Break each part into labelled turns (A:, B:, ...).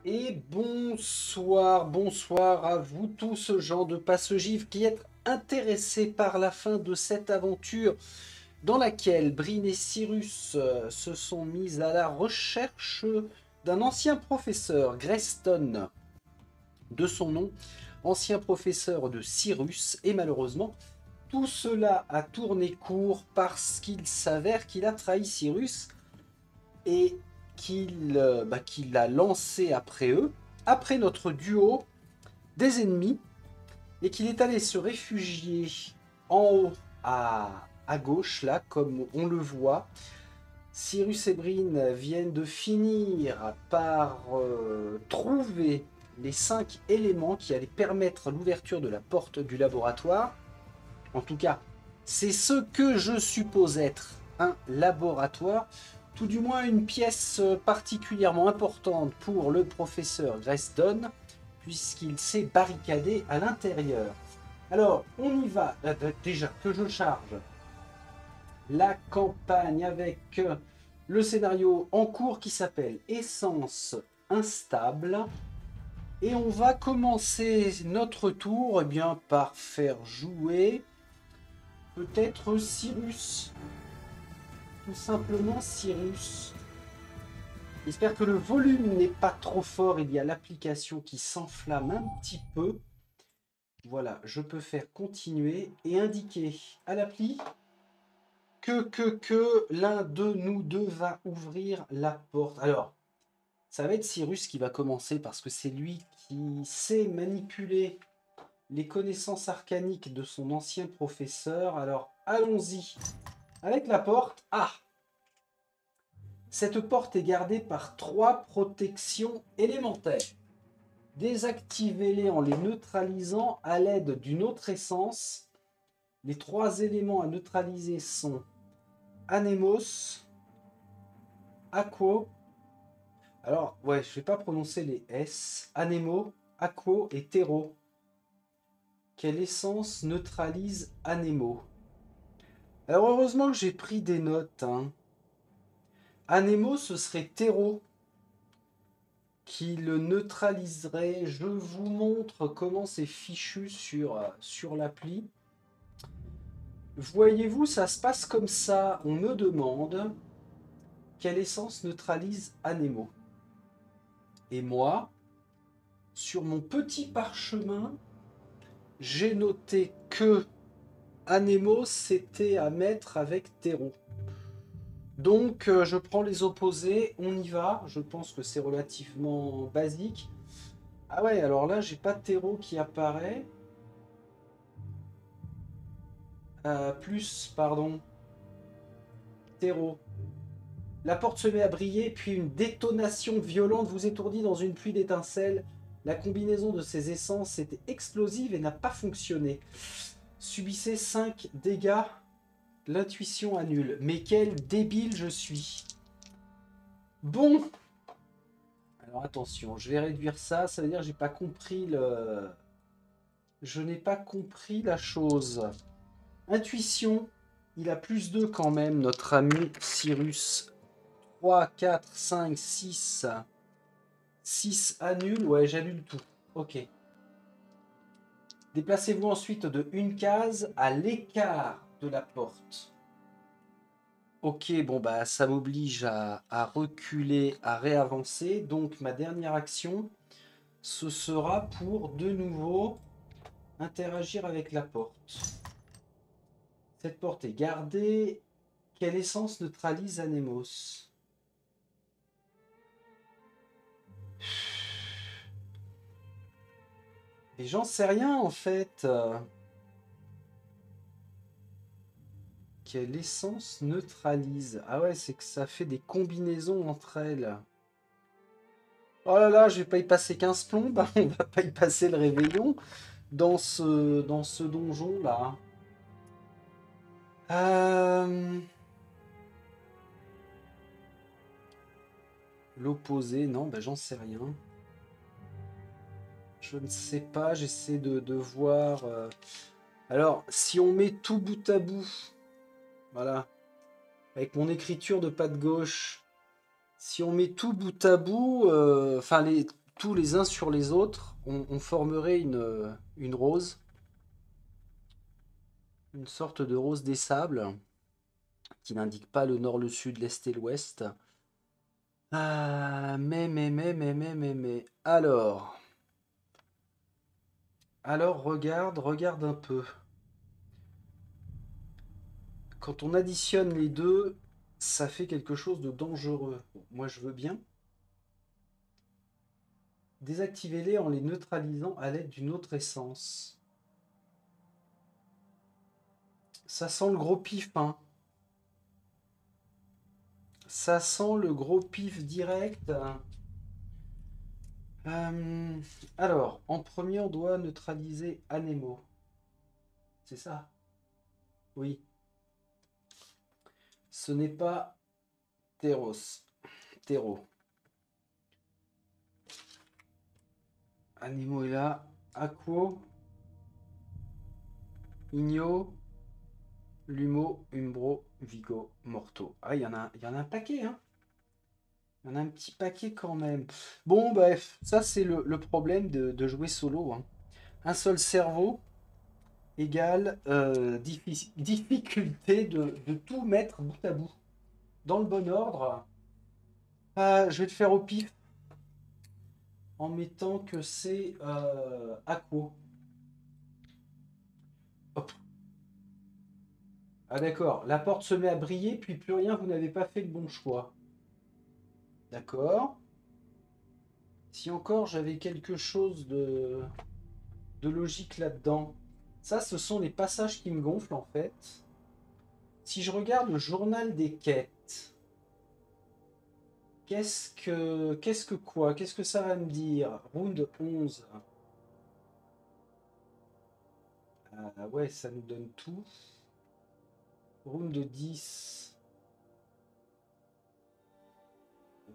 A: Et bonsoir, bonsoir à vous tous, gens de Passegif, qui êtes intéressés par la fin de cette aventure dans laquelle Bryn et Cyrus se sont mis à la recherche d'un ancien professeur, Greston, de son nom, ancien professeur de Cyrus, et malheureusement, tout cela a tourné court parce qu'il s'avère qu'il a trahi Cyrus et qu'il a lancé après eux, après notre duo, des ennemis, et qu'il est allé se réfugier en haut à gauche, là, comme on le voit. Cyrus et Bryn viennent de finir par trouver les 5 éléments qui allaient permettre l'ouverture de la porte du laboratoire. En tout cas, c'est ce que je suppose être un laboratoire, tout du moins une pièce particulièrement importante pour le professeur Greston, puisqu'il s'est barricadé à l'intérieur. Alors, on y va. Déjà que je charge la campagne avec le scénario en cours qui s'appelle Essence instable. Et on va commencer notre tour bien, par faire jouer peut-être Cyrus. Tout simplement Cyrus. J'espère que le volume n'est pas trop fort. Il y a l'application qui s'enflamme un petit peu. Voilà, je peux faire continuer et indiquer à l'appli que l'un de nous deux va ouvrir la porte. Alors, ça va être Cyrus qui va commencer parce que c'est lui qui sait manipuler les connaissances arcaniques de son ancien professeur. Alors, allons-y avec la porte. Ah! Cette porte est gardée par 3 protections élémentaires. Désactivez-les en les neutralisant à l'aide d'une autre essence. Les 3 éléments à neutraliser sont Anemos, Aquo. Alors, ouais, je vais pas prononcer les S. Anemo, Aquo et Terro. Quelle essence neutralise Anemo? Alors, heureusement que j'ai pris des notes. Anemo, ce serait Terro qui le neutraliserait. Je vous montre comment c'est fichu sur l'appli. Voyez-vous, ça se passe comme ça. On me demande quelle essence neutralise Anemo. Et moi, sur mon petit parchemin, j'ai noté que Anemo, c'était à mettre avec Terreau. Donc, je prends les opposés, on y va. Je pense que c'est relativement basique. Ah ouais, alors là, j'ai pas Terreau qui apparaît. Pardon. Terreau. La porte se met à briller, puis une détonation violente vous étourdit dans une pluie d'étincelles. La combinaison de ces essences était explosive et n'a pas fonctionné. Subissez 5 dégâts. L'intuition annule. Mais quel débile je suis. Bon. Alors attention, je vais réduire ça. Ça veut dire que j'ai pas compris le... Je n'ai pas compris la chose. Intuition. Il a plus 2 quand même, notre ami Cyrus. 3, 4, 5, 6. 6 annule. Ouais, j'annule tout. Ok. Déplacez-vous ensuite de 1 case à l'écart de la porte. Ok, bon bah ça m'oblige à reculer, à réavancer. Donc ma dernière action, ce sera pour de nouveau interagir avec la porte. Cette porte est gardée. Quelle essence neutralise Anemos? Et j'en sais rien en fait. Quelle essence neutralise? Ah ouais, c'est que ça fait des combinaisons entre elles. Oh là là, je vais pas y passer 15 plombs. Bah, on va pas y passer le réveillon dans ce donjon là. L'opposé, non, bah, j'en sais rien. Je ne sais pas, j'essaie de voir. Alors, si on met tout bout à bout, voilà, avec mon écriture de pas de gauche, si on met tout bout à bout, enfin tous les uns sur les autres, on formerait une rose, une sorte de rose des sables, qui n'indique pas le nord, le sud, l'est et l'ouest. Ah, mais. Alors, regarde un peu. Quand on additionne les deux, ça fait quelque chose de dangereux. Bon, moi, je veux bien. Désactivez-les en les neutralisant à l'aide d'une autre essence. Ça sent le gros pif, hein. Ça sent le gros pif direct. Euh, alors, en premier, on doit neutraliser Anemo. C'est ça? Oui. Ce n'est pas Teros. Tero. Anemo est là. Aquo. Igno. Lumo. Umbro. Vigo. Morto. Ah, il y en a un paquet, hein. Il y en a un petit paquet quand même. Bon, bref, ça c'est le problème de jouer solo, hein. Un seul cerveau égale difficulté de tout mettre bout à bout. Dans le bon ordre, je vais te faire au pif en mettant que c'est Aquo. Hop. Ah d'accord, la porte se met à briller, puis plus rien, vous n'avez pas fait le bon choix. D'accord. Si encore j'avais quelque chose de logique là-dedans. Ça, ce sont les passages qui me gonflent en fait. Si je regarde le journal des quêtes, qu'est-ce que quoi? Qu'est-ce que ça va me dire? Round 11. Ah ouais, ça nous donne tout. Round 10.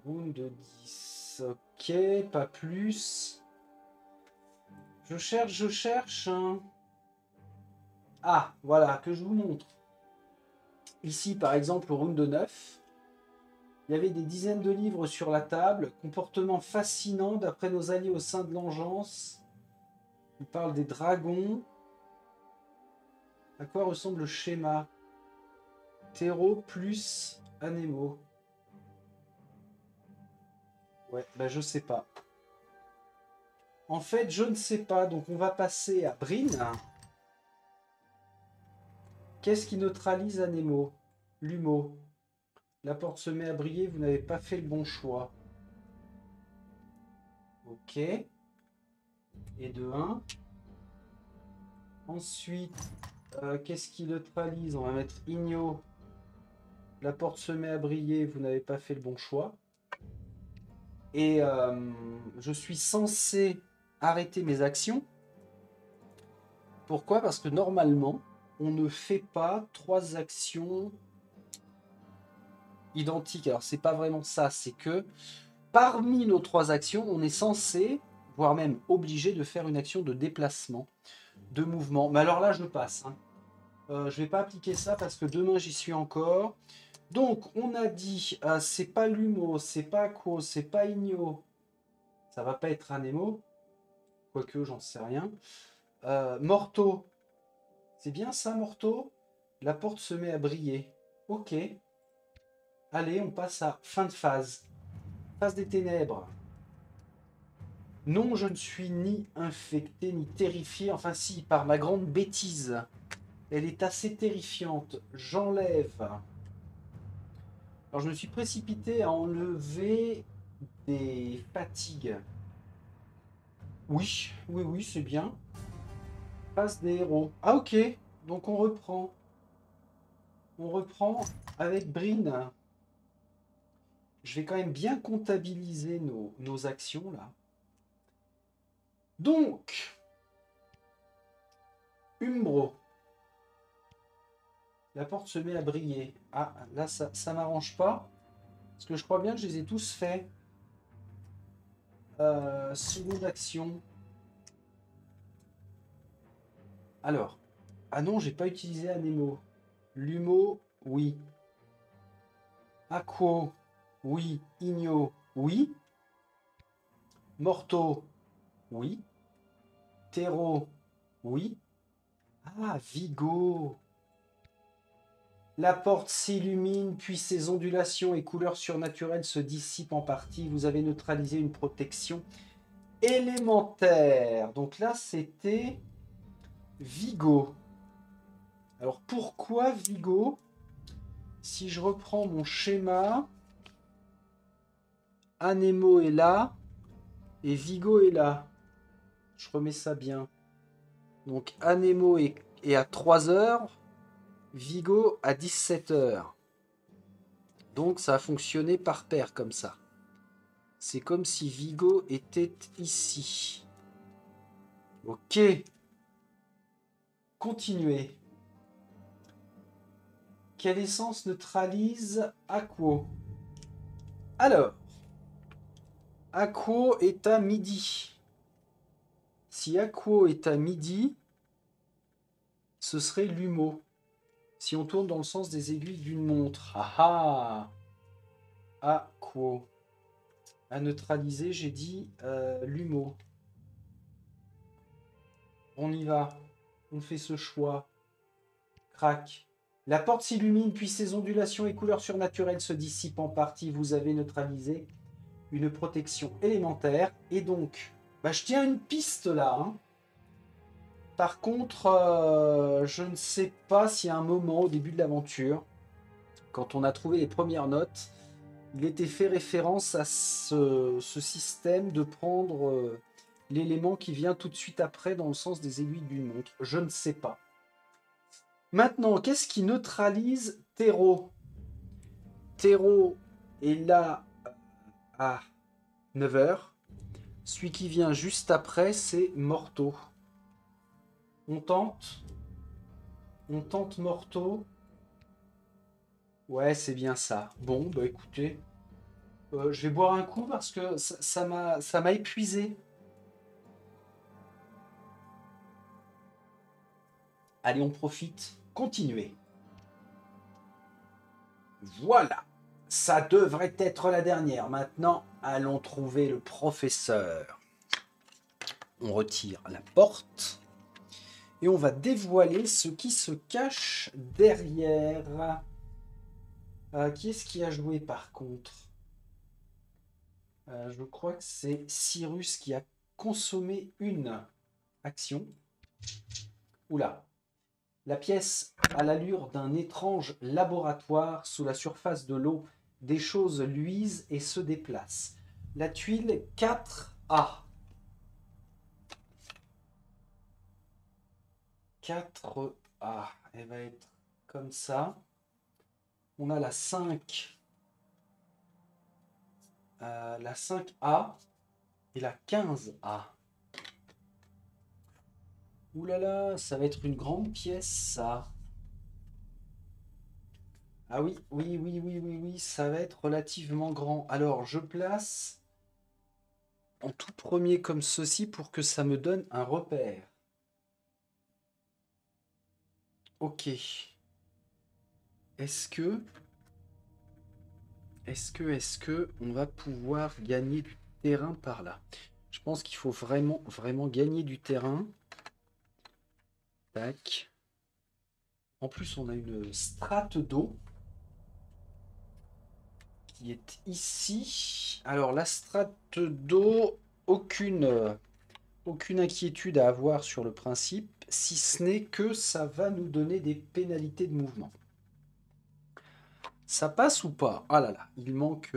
A: Round 10. Ok, pas plus. Je cherche, hein. Ah, voilà, que je vous montre. Ici, par exemple, au round 9. Il y avait des dizaines de livres sur la table. Comportement fascinant d'après nos alliés au sein de l'Engeance. Il parle des dragons. À quoi ressemble le schéma? Terreau plus Anemo. Ouais, bah je sais pas. En fait, je ne sais pas. Donc on va passer à Brin. Qu'est-ce qui neutralise Anemo? Lumo. La porte se met à briller, vous n'avez pas fait le bon choix. Ok. Et de 1. Ensuite, qu'est-ce qui neutralise? On va mettre Igno. La porte se met à briller, vous n'avez pas fait le bon choix. Et je suis censé arrêter mes actions. Pourquoi? Parce que normalement, on ne fait pas 3 actions identiques. Alors, c'est pas vraiment ça, c'est que parmi nos 3 actions, on est censé, voire même obligé de faire une action de déplacement, de mouvement. Mais alors là, je passe, hein. Je vais pas appliquer ça parce que demain, j'y suis encore. Donc, on a dit, c'est pas Lumo, c'est pas Aquo, c'est pas Igno. Ça va pas être Anemo. Quoique, j'en sais rien. Morto. C'est bien ça, Morto? La porte se met à briller. Ok. Allez, on passe à fin de phase. Phase des ténèbres. Non, je ne suis ni infecté, ni terrifié. Enfin si, par ma grande bêtise. Elle est assez terrifiante. J'enlève. Alors je me suis précipité à enlever des fatigues. Oui, oui, oui, c'est bien. Phase des héros. Ah ok, donc on reprend. On reprend avec Brin. Je vais quand même bien comptabiliser nos actions là. Donc, Umbro. La porte se met à briller. Ah, là, ça m'arrange pas. Parce que je crois bien que je les ai tous faits. Seconde action. Alors. Ah non, j'ai pas utilisé Anemo. Lumo, oui. Aquo, oui. Igno, oui. Morteau, oui. Terreau, oui. Ah, Vigo. La porte s'illumine, puis ses ondulations et couleurs surnaturelles se dissipent en partie. Vous avez neutralisé une protection élémentaire. Donc là, c'était Vigo. Alors pourquoi Vigo? Si je reprends mon schéma, Anemo est là et Vigo est là. Je remets ça bien. Donc Anemo est à 3 heures, Vigo à 17 heures. Donc ça a fonctionné par paire comme ça. C'est comme si Vigo était ici. Ok. Continuez. Quelle essence neutralise Aquo? Alors, Aquo est à midi. Si Aquo est à midi, ce serait Lumo. Si on tourne dans le sens des aiguilles d'une montre. Ah ah! Aquo. À neutraliser, j'ai dit Lumo. On y va. On fait ce choix. Crac. La porte s'illumine, puis ses ondulations et couleurs surnaturelles se dissipent en partie. Vous avez neutralisé une protection élémentaire. Et donc, bah, je tiens une piste là. Hein. Par contre, je ne sais pas s'il y a un moment au début de l'aventure, quand on a trouvé les premières notes, il était fait référence à ce système de prendre l'élément qui vient tout de suite après dans le sens des aiguilles d'une montre. Je ne sais pas. Maintenant, qu'est-ce qui neutralise Terreau? Terreau est là à 9 heures. Celui qui vient juste après, c'est Morteau. On tente Morteau. Ouais, c'est bien ça. Bon, bah écoutez, je vais boire un coup parce que ça m'a épuisé. Allez, on profite. Continuez. Voilà. Ça devrait être la dernière. Maintenant, allons trouver le professeur. On retire la porte. Et on va dévoiler ce qui se cache derrière. Qui est-ce qui a joué par contre? Je crois que c'est Cyrus qui a consommé une action. Oula. La pièce a l'allure d'un étrange laboratoire. Sous la surface de l'eau, des choses luisent et se déplacent. La tuile 4A. 4A. Elle va être comme ça. On a la 5. La 5A et la 15A. Ouh là là, ça va être une grande pièce, ça. Ah oui, oui, ça va être relativement grand. Alors, je place en tout premier comme ceci pour que ça me donne un repère. Ok. Est-ce que on va pouvoir gagner du terrain par là? Je pense qu'il faut vraiment gagner du terrain. Tac. En plus, on a une strate d'eau qui est ici. Alors, la strate d'eau, aucune inquiétude à avoir sur le principe, si ce n'est que ça va nous donner des pénalités de mouvement. Ça passe ou pas? Ah là là, il ne manque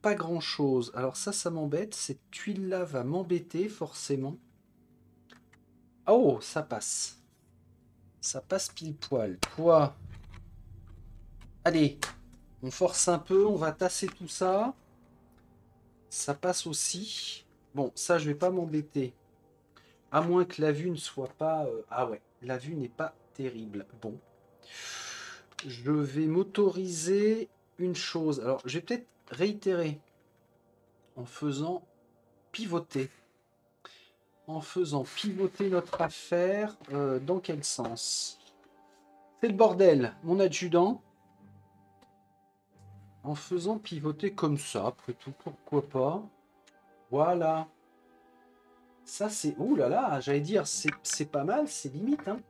A: pas grand-chose. Alors ça m'embête. Cette tuile-là va m'embêter forcément. Oh, ça passe. Ça passe pile poil. Poids. Allez, on force un peu, on va tasser tout ça. Ça passe aussi. Bon, ça, je vais pas m'embêter. À moins que la vue ne soit pas... Ah ouais, la vue n'est pas terrible. Bon. Je vais m'autoriser une chose. Alors, je vais peut-être réitérer en faisant pivoter. En faisant pivoter notre affaire, dans quel sens? C'est le bordel, mon adjudant. En faisant pivoter comme ça, après tout, pourquoi pas. Voilà. Ça, c'est... Ouh là là, j'allais dire, c'est pas mal, c'est limite, hein.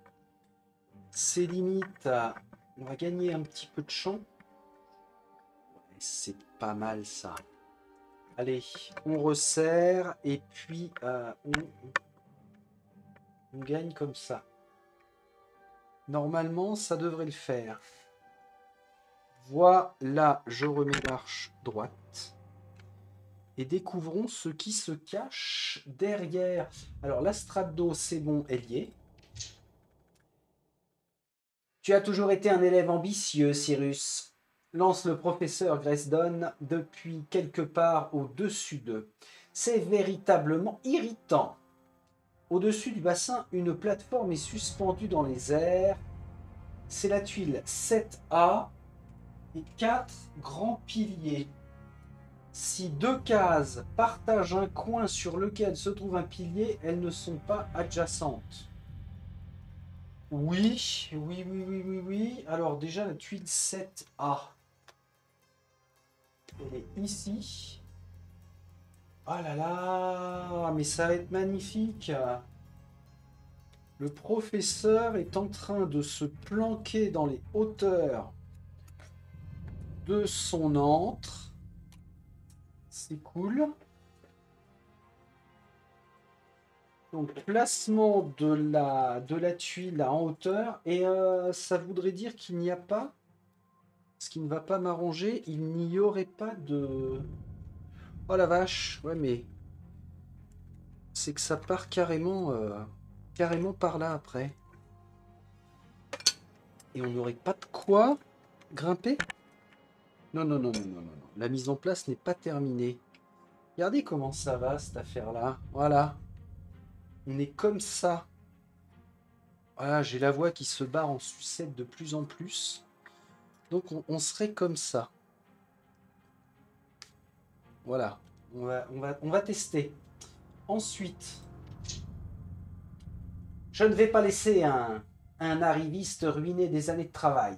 A: C'est limite. On va gagner un petit peu de champ. Ouais, c'est pas mal, ça. Allez, on resserre, et puis on gagne comme ça. Normalement, ça devrait le faire. Voilà, je remets l'arche droite. Et découvrons ce qui se cache derrière. Alors, la strate d'eau, c'est bon, elle y est. Tu as toujours été un élève ambitieux, Cyrus, lance le professeur Graysdon depuis quelque part au-dessus d'eux. C'est véritablement irritant. Au-dessus du bassin, une plateforme est suspendue dans les airs. C'est la tuile 7A et 4 grands piliers. Si deux cases partagent un coin sur lequel se trouve un pilier, elles ne sont pas adjacentes. Oui, oui, oui, oui, oui, oui. Alors déjà, la tuile 7A. Elle est ici. Oh là là, mais ça va être magnifique. Le professeur est en train de se planquer dans les hauteurs de son antre. C'est cool. Donc, placement de la tuile en hauteur. Et ça voudrait dire qu'il n'y a pas, ce qui ne va pas m'arranger, il n'y aurait pas de... Oh la vache, ouais mais... C'est que ça part carrément, carrément par là après. Et on n'aurait pas de quoi grimper? Non, non, non, non, non, non, non. La mise en place n'est pas terminée. Regardez comment ça va cette affaire-là. Voilà. On est comme ça. Voilà, j'ai la voix qui se barre en sucette de plus en plus. Donc on serait comme ça. Voilà. On va tester. Ensuite, je ne vais pas laisser un arriviste ruiner des années de travail.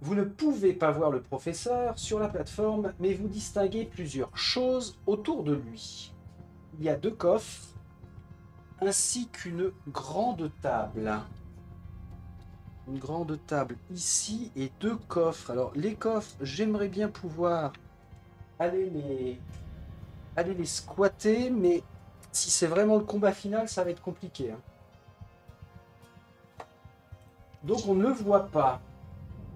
A: Vous ne pouvez pas voir le professeur sur la plateforme, mais vous distinguez plusieurs choses autour de lui. Il y a 2 coffres, ainsi qu'une grande table. Une grande table ici et 2 coffres. Alors les coffres, j'aimerais bien pouvoir aller les squatter, mais si c'est vraiment le combat final, ça va être compliqué, hein. Donc on ne le voit pas.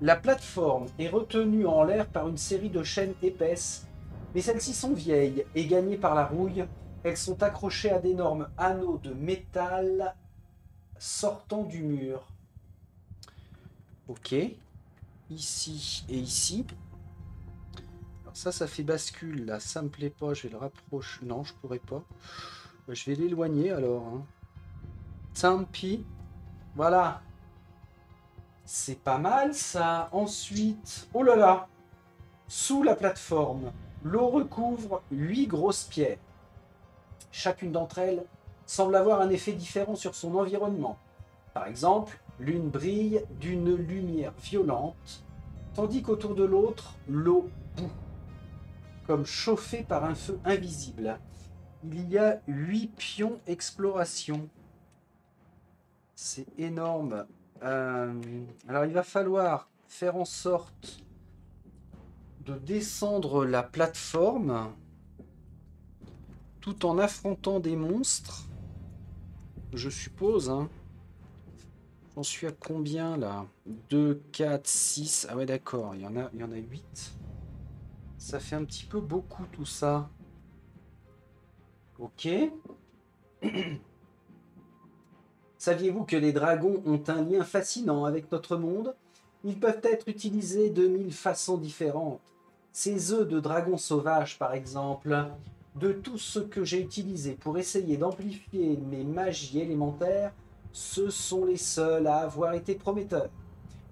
A: La plateforme est retenue en l'air par une série de chaînes épaisses, mais celles-ci sont vieilles et gagnées par la rouille. Elles sont accrochées à d'énormes anneaux de métal sortant du mur. Ok. Ici et ici. Alors ça fait bascule là. Ça me plaît pas. Je vais le rapprocher. Non, je pourrais pas. Je vais l'éloigner alors, hein. Tant pis. Voilà. C'est pas mal ça. Ensuite, oh là là, sous la plateforme, l'eau recouvre 8 grosses pierres. Chacune d'entre elles semble avoir un effet différent sur son environnement. Par exemple, l'une brille d'une lumière violente, tandis qu'autour de l'autre, l'eau bout, comme chauffée par un feu invisible. Il y a 8 pions exploration. C'est énorme. Alors il va falloir faire en sorte de descendre la plateforme tout en affrontant des monstres, je suppose, hein. J'en suis à combien là? 2, 4, 6. Ah ouais d'accord, il y en a 8. Ça fait un petit peu beaucoup tout ça. Ok. Saviez-vous que les dragons ont un lien fascinant avec notre monde? Ils peuvent être utilisés de 1000 façons différentes. Ces œufs de dragon sauvage, par exemple. De tout ce que j'ai utilisé pour essayer d'amplifier mes magies élémentaires, ce sont les seuls à avoir été prometteurs.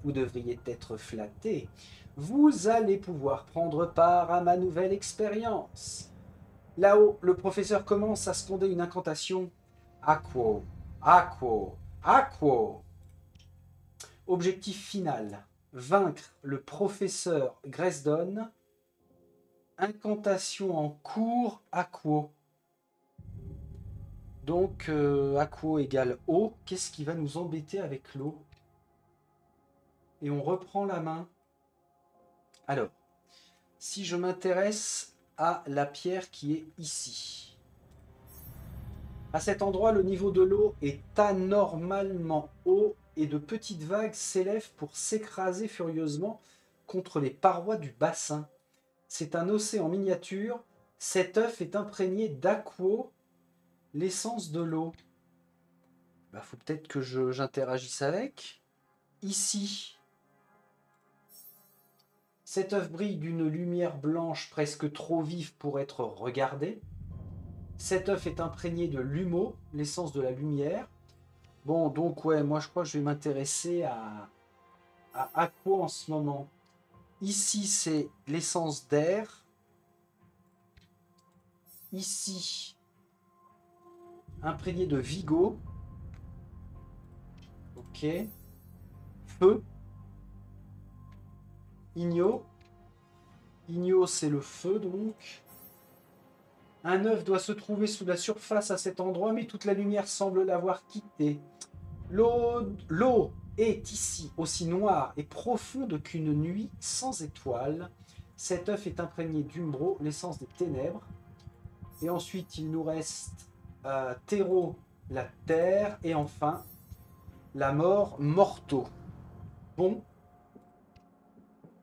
A: Vous devriez être flatté. Vous allez pouvoir prendre part à ma nouvelle expérience. Là-haut, le professeur commence à sconder une incantation. Aquo, Aquo, Aquo. Objectif final, vaincre le professeur Graysdon Incantation en cours, Aquo. Donc, Aquo égale eau. Qu'est-ce qui va nous embêter avec l'eau? Et on reprend la main. Alors, si je m'intéresse à la pierre qui est ici. À cet endroit, le niveau de l'eau est anormalement haut et de petites vagues s'élèvent pour s'écraser furieusement contre les parois du bassin. C'est un océan miniature. Cet œuf est imprégné d'aquo, l'essence de l'eau. Bah, faut peut-être que j'interagisse avec. Ici, cet œuf brille d'une lumière blanche presque trop vive pour être regardé. Cet œuf est imprégné de l'humo, l'essence de la lumière. Bon, donc ouais, moi je crois que je vais m'intéresser à Aquo en ce moment. Ici, c'est l'essence d'air. Ici, imprégné de Vigo. Ok. Feu. Igno. Igno, c'est le feu, donc. Un œuf doit se trouver sous la surface à cet endroit, mais toute la lumière semble l'avoir quitté. L'eau est ici aussi noire et profonde qu'une nuit sans étoiles. Cet œuf est imprégné d'umbro, l'essence des ténèbres. Et ensuite, il nous reste Terreau, la terre, et enfin, la mort, Morto. Bon,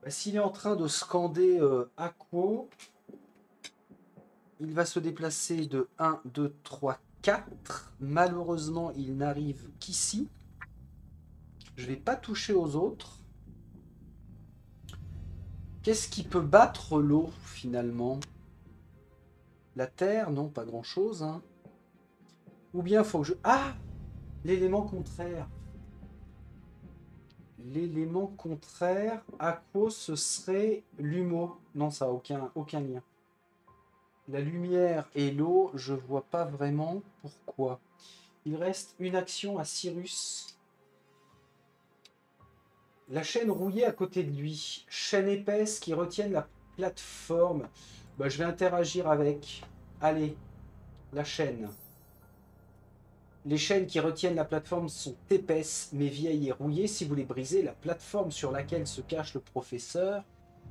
A: bah, s'il est en train de scander Aquo, il va se déplacer de 1, 2, 3, 4. Malheureusement, il n'arrive qu'ici. Je ne vais pas toucher aux autres. Qu'est-ce qui peut battre l'eau, finalement? La terre? Non, pas grand-chose. Hein. Ou bien, faut que je... Ah! L'élément contraire. L'élément contraire, Aquo, ce serait l'humo. Non, ça n'a aucun lien. La lumière et l'eau, je vois pas vraiment pourquoi. Il reste une action à Cyrus. La chaîne rouillée à côté de lui. Chaîne épaisse qui retienne la plateforme. Bah, je vais interagir avec. Allez, la chaîne. Les chaînes qui retiennent la plateforme sont épaisses, mais vieilles et rouillées. Si vous les brisez, la plateforme sur laquelle se cache le professeur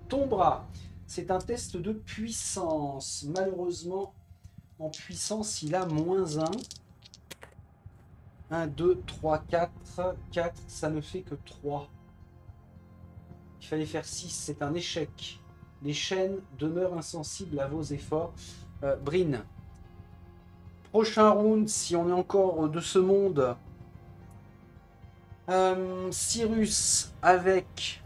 A: tombera. C'est un test de puissance. Malheureusement, en puissance, il a -1. 1, 2, 3, 4. 4, ça ne fait que 3. Il fallait faire 6, c'est un échec. Les chaînes demeurent insensibles à vos efforts. Brin, prochain round, si on est encore de ce monde. Cyrus avec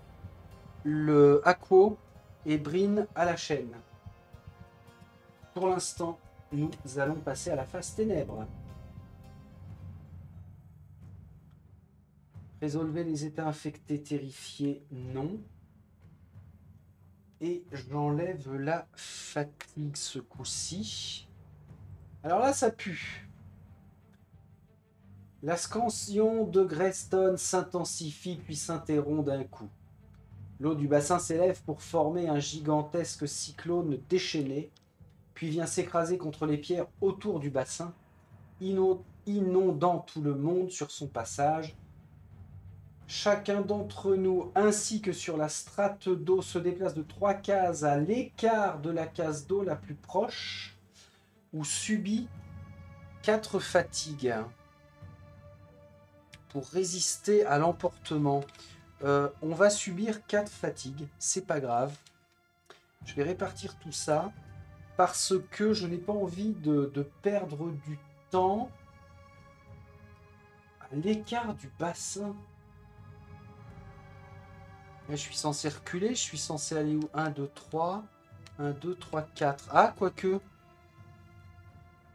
A: le Aquo et Brin à la chaîne. Pour l'instant, nous allons passer à la phase ténèbres. Résolvez les états infectés, terrifiés, non. Et j'enlève la fatigue ce coup-ci. Alors là, ça pue. La scansion de Greystone s'intensifie puis s'interrompt d'un coup. L'eau du bassin s'élève pour former un gigantesque cyclone déchaîné, puis vient s'écraser contre les pierres autour du bassin, inondant tout le monde sur son passage. Chacun d'entre nous, ainsi que sur la strate d'eau, se déplace de 3 cases à l'écart de la case d'eau la plus proche, ou subit 4 fatigues pour résister à l'emportement. On va subir 4 fatigues, c'est pas grave. Je vais répartir tout ça parce que je n'ai pas envie de perdre du temps à l'écart du bassin. Là, je suis censé reculer, je suis censé aller où? 1, 2, 3. 1, 2, 3, 4. Ah, quoique.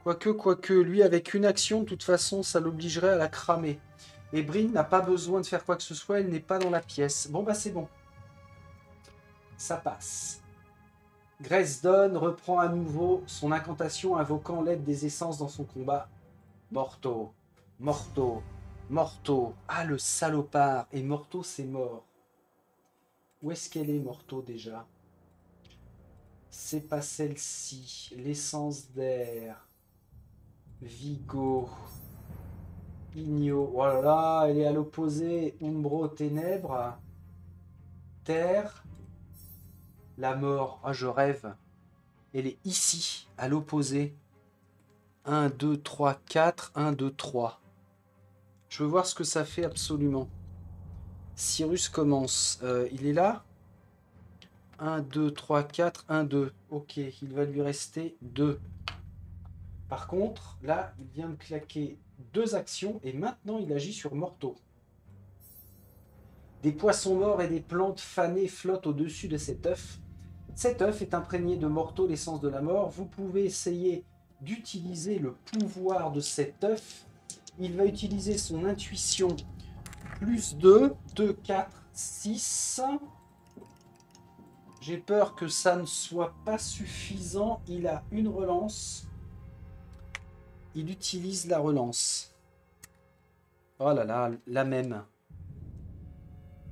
A: Quoique, lui, avec une action, de toute façon, ça l'obligerait à la cramer. Et Brin n'a pas besoin de faire quoi que ce soit, elle n'est pas dans la pièce. Bon, bah c'est bon. Ça passe. Greystone reprend à nouveau son incantation invoquant l'aide des essences dans son combat. Morto, Morto, Morto. Ah, le salopard. Et Morto, c'est mort. Où est-ce qu'elle est, Morto, déjà? C'est pas celle-ci. L'essence d'air. Vigo. Igno. Voilà, elle est à l'opposé. Umbro, ténèbres. Terre. La mort. Ah, je rêve. Elle est ici, à l'opposé. 1, 2, 3, 4. 1, 2, 3. Je veux voir ce que ça fait absolument. Cyrus commence. Il est là. 1, 2, 3, 4. 1, 2. Ok, il va lui rester 2. Par contre, là, il vient de claquer 2 actions et maintenant il agit sur Morteau. Des poissons morts et des plantes fanées flottent au-dessus de cet œuf. Cet œuf est imprégné de Morteau, l'essence de la mort. Vous pouvez essayer d'utiliser le pouvoir de cet œuf. Il va utiliser son intuition plus 2, 2, 4, 6. J'ai peur que ça ne soit pas suffisant. Il a une relance. Il utilise la relance. Oh là là, la même.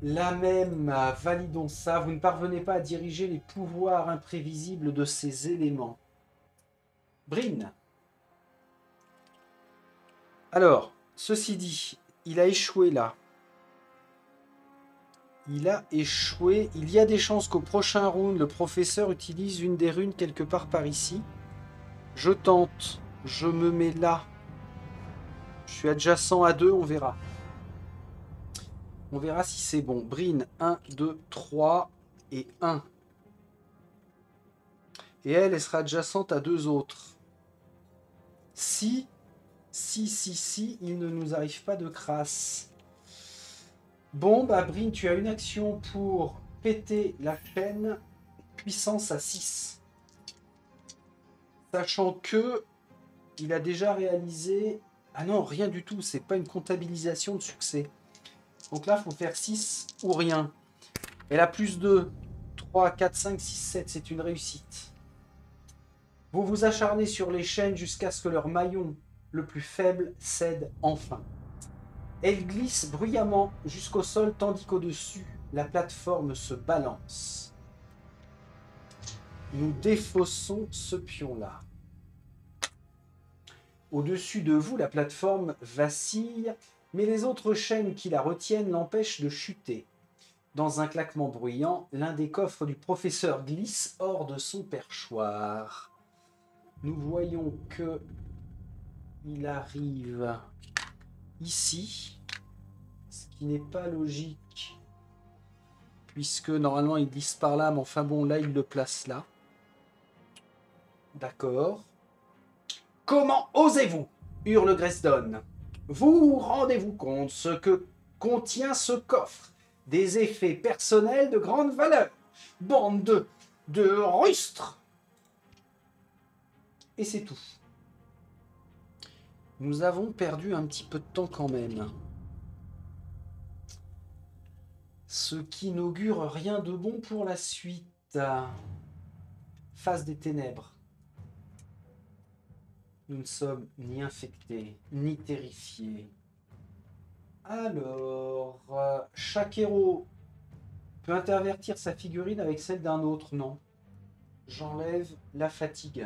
A: La même, validons ça. Vous ne parvenez pas à diriger les pouvoirs imprévisibles de ces éléments. Bryn. Alors, ceci dit, il a échoué là. Il a échoué. Il y a des chances qu'au prochain round, le professeur utilise une des runes quelque part par ici. Je tente. Je me mets là. Je suis adjacent à 2, on verra. On verra si c'est bon. Bryn, 1, 2, 3 et 1. Et elle sera adjacente à 2 autres. Si, il ne nous arrive pas de crasse. Bon, bah Bryn, tu as une action pour péter la chaîne. Puissance à 6. Sachant que il a déjà réalisé... Ah non, rien du tout. C'est pas une comptabilisation de succès. Donc là, il faut faire 6 ou rien. Elle a plus 2. 3, 4, 5, 6, 7. C'est une réussite. Vous vous acharnez sur les chaînes jusqu'à ce que leur maillon le plus faible cède enfin. Elle glisse bruyamment jusqu'au sol tandis qu'au-dessus, la plateforme se balance. Nous défaussons ce pion-là. Au-dessus de vous, la plateforme vacille, mais les autres chaînes qui la retiennent l'empêchent de chuter. Dans un claquement bruyant, l'un des coffres du professeur glisse hors de son perchoir. Nous voyons que il arrive ici, ce qui n'est pas logique, puisque normalement il glisse par là, mais enfin bon, là il le place là. D'accord. Comment osez-vous? Hurle Gresdon. Vous rendez-vous compte ce que contient ce coffre? Des effets personnels de grande valeur. Bande de rustres. Et c'est tout. Nous avons perdu un petit peu de temps quand même. Ce qui n'augure rien de bon pour la suite. Face des ténèbres. Nous ne sommes ni infectés, ni terrifiés. Alors, chaque héros peut intervertir sa figurine avec celle d'un autre, non. J'enlève la fatigue.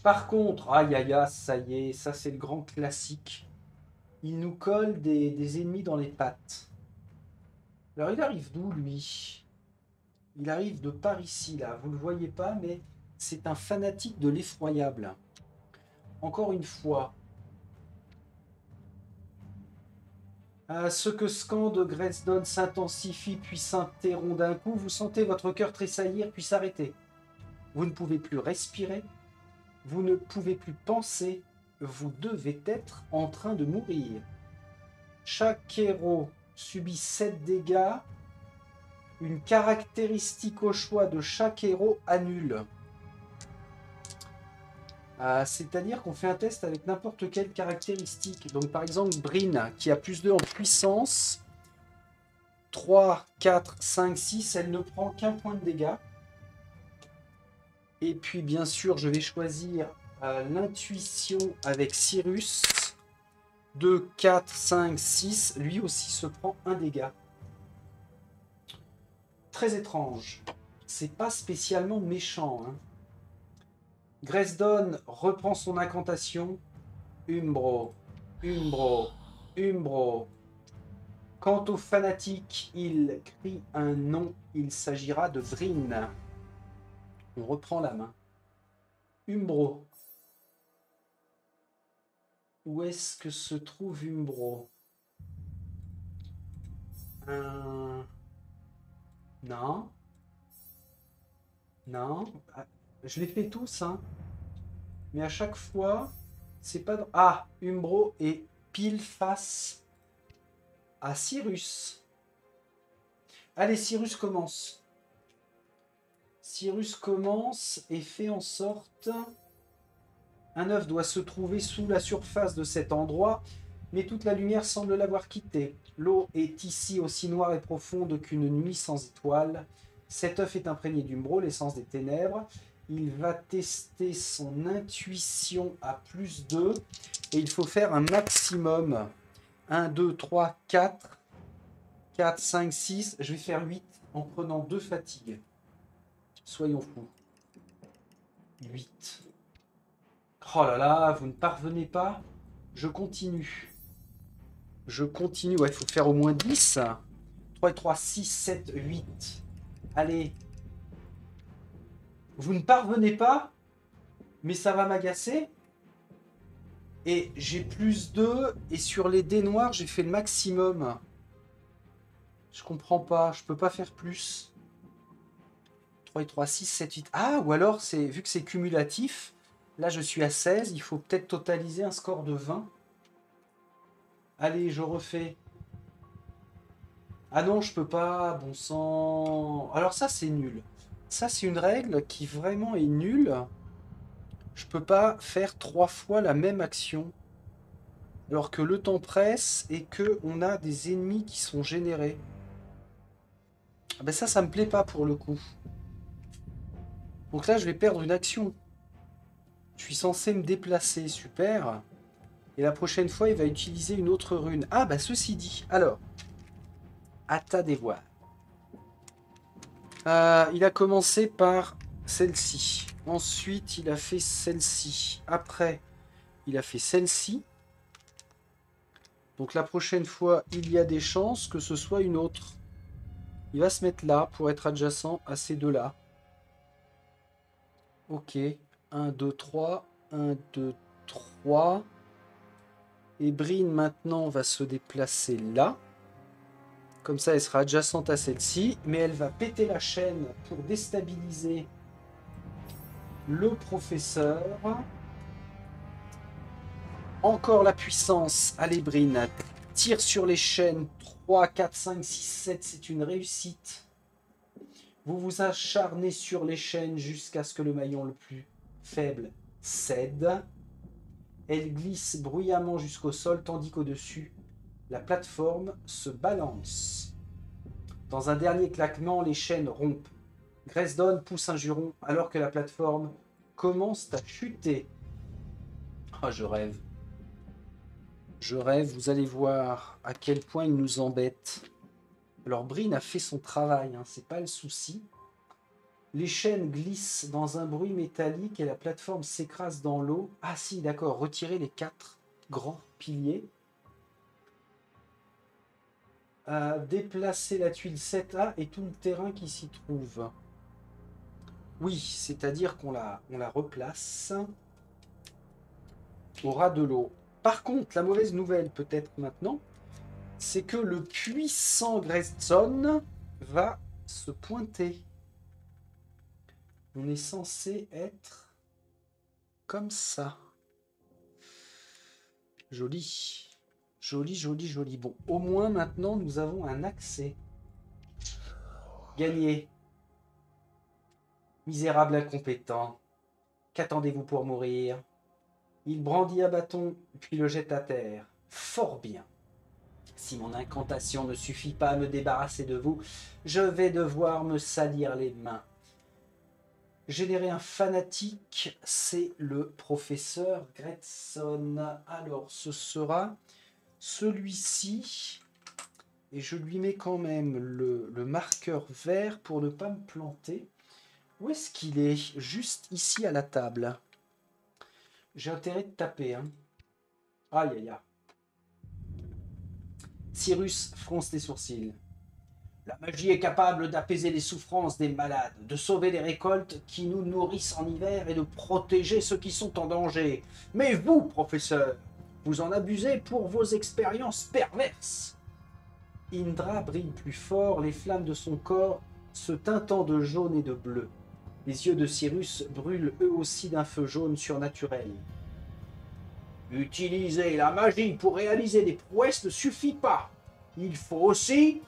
A: Par contre, aïe aïe aïe, ça y est, ça c'est le grand classique. Il nous colle des ennemis dans les pattes. Alors il arrive d'où lui? Il arrive de par ici là, vous ne le voyez pas, mais c'est un fanatique de l'effroyable. Encore une fois. Ce que scande Gresdon s'intensifie puis s'interrompt d'un coup. Vous sentez votre cœur tressaillir puis s'arrêter. Vous ne pouvez plus respirer. Vous ne pouvez plus penser. Vous devez être en train de mourir. Chaque héros subit 7 dégâts. Une caractéristique au choix de chaque héros annule. C'est-à-dire qu'on fait un test avec n'importe quelle caractéristique. Donc par exemple, Bryn, qui a plus 2 en puissance. 3, 4, 5, 6, elle ne prend qu'un point de dégâts. Et puis bien sûr, je vais choisir l'intuition avec Cyrus. 2, 4, 5, 6. Lui aussi se prend un dégât. Très étrange. c'est pas spécialement méchant. Hein. Gresdon reprend son incantation. Umbro, Umbro, Umbro. Quant au fanatique, il crie un nom. Il s'agira de Vryn. On reprend la main. Umbro. Où est-ce que se trouve Umbro? Non. Non. Je les fais tous, hein. Mais à chaque fois, c'est pas... Ah, Umbro est pile face à Cyrus. Allez, Cyrus commence. Cyrus commence et fait en sorte... Un œuf doit se trouver sous la surface de cet endroit, mais toute la lumière semble l'avoir quitté. L'eau est ici aussi noire et profonde qu'une nuit sans étoiles. Cet œuf est imprégné d'Umbro, l'essence des ténèbres. Il va tester son intuition à +2 et il faut faire un maximum. 1, 2, 3, 4, 4, 5, 6. Je vais faire 8 en prenant 2 fatigues. Soyons fous. 8. Oh là là, vous ne parvenez pas. Je continue. Je continue. Ouais, il faut faire au moins 10. 3 et 3, 6, 7, 8. Allez. Vous ne parvenez pas, mais ça va m'agacer. Et j'ai +2. Et sur les dés noirs, j'ai fait le maximum. Je comprends pas. Je peux pas faire plus. 3 et 3, 6, 7, 8. Ah, ou alors, vu que c'est cumulatif, là je suis à 16. Il faut peut-être totaliser un score de 20. Allez, je refais. Ah non, je peux pas, bon sang. Alors ça, c'est nul. Ça, c'est une règle qui vraiment est nulle. Je peux pas faire 3 fois la même action. Alors que le temps presse et que on a des ennemis qui sont générés. Ah ben ça me plaît pas pour le coup. Donc là, je vais perdre une action. Je suis censé me déplacer, super. Et la prochaine fois, il va utiliser une autre rune. Ah bah ceci dit, alors... Atta des voiles. Il a commencé par celle-ci. Ensuite, il a fait celle-ci. Après, il a fait celle-ci. Donc la prochaine fois, il y a des chances que ce soit une autre. Il va se mettre là pour être adjacent à ces deux-là. Ok. 1, 2, 3. 1, 2, 3. Et Brine, maintenant, va se déplacer là. Comme ça, elle sera adjacente à celle-ci. Mais elle va péter la chaîne pour déstabiliser le professeur. Encore la puissance. Allez, Brine. Tire sur les chaînes. 3, 4, 5, 6, 7. C'est une réussite. Vous vous acharnez sur les chaînes jusqu'à ce que le maillon le plus faible cède. Elle glisse bruyamment jusqu'au sol, tandis qu'au-dessus, la plateforme se balance. Dans un dernier claquement, les chaînes rompent. Gresdon pousse un juron alors que la plateforme commence à chuter. Ah, je rêve. Je rêve, vous allez voir à quel point il nous embête. Alors Brine a fait son travail, hein, c'est pas le souci. Les chaînes glissent dans un bruit métallique et la plateforme s'écrase dans l'eau. Ah si, d'accord, retirez les 4 grands piliers. Déplacer la tuile 7A et tout le terrain qui s'y trouve. Oui, c'est-à-dire qu'on la replace au ras de l'eau. Par contre, la mauvaise nouvelle peut-être maintenant, c'est que le puissant Gresdon va se pointer. On est censé être comme ça. Joli. Joli, joli, joli. Bon, au moins maintenant, nous avons un accès. Gagné. Misérable incompétent. Qu'attendez-vous pour mourir? Il brandit un bâton, puis le jette à terre. Fort bien. Si mon incantation ne suffit pas à me débarrasser de vous, je vais devoir me salir les mains. Générer un fanatique, c'est le professeur Gresdon. Alors, ce sera celui-ci. Et je lui mets quand même le marqueur vert pour ne pas me planter. Où est-ce qu'il est? Juste ici à la table. J'ai intérêt de taper. Hein. Aïe, aïe, aïe. Cyrus fronce les sourcils. La magie est capable d'apaiser les souffrances des malades, de sauver les récoltes qui nous nourrissent en hiver et de protéger ceux qui sont en danger. Mais vous, professeur, vous en abusez pour vos expériences perverses. Indra brille plus fort, les flammes de son corps se teintant de jaune et de bleu. Les yeux de Cyrus brûlent eux aussi d'un feu jaune surnaturel. Utiliser la magie pour réaliser des prouesses ne suffit pas. Il faut aussi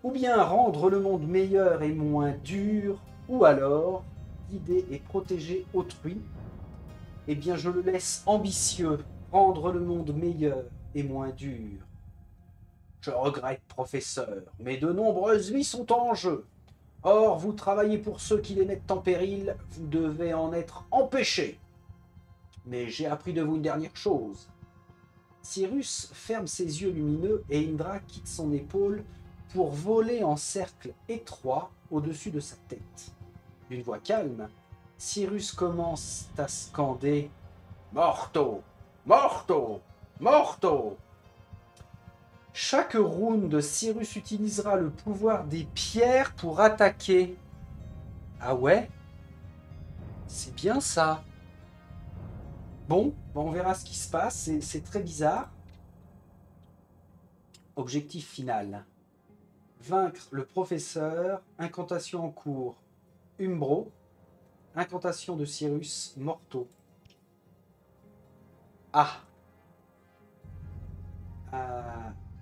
A: ou bien rendre le monde meilleur et moins dur, ou alors guider et protéger autrui. Eh bien, je le laisse ambitieux, rendre le monde meilleur et moins dur. Je regrette, professeur, mais de nombreuses vies sont en jeu. Or, vous travaillez pour ceux qui les mettent en péril, vous devez en être empêché. Mais j'ai appris de vous une dernière chose. Cyrus ferme ses yeux lumineux et Indra quitte son épaule pour voler en cercle étroit au-dessus de sa tête. D'une voix calme, Cyrus commence à scander « Morto! Morto! Morto !» Chaque round, Cyrus utilisera le pouvoir des pierres pour attaquer. Ah ouais? C'est bien ça. Bon, on verra ce qui se passe, c'est très bizarre. Objectif final. Vaincre le professeur, incantation en cours, Umbro, incantation de Cyrus, Morto. Ah.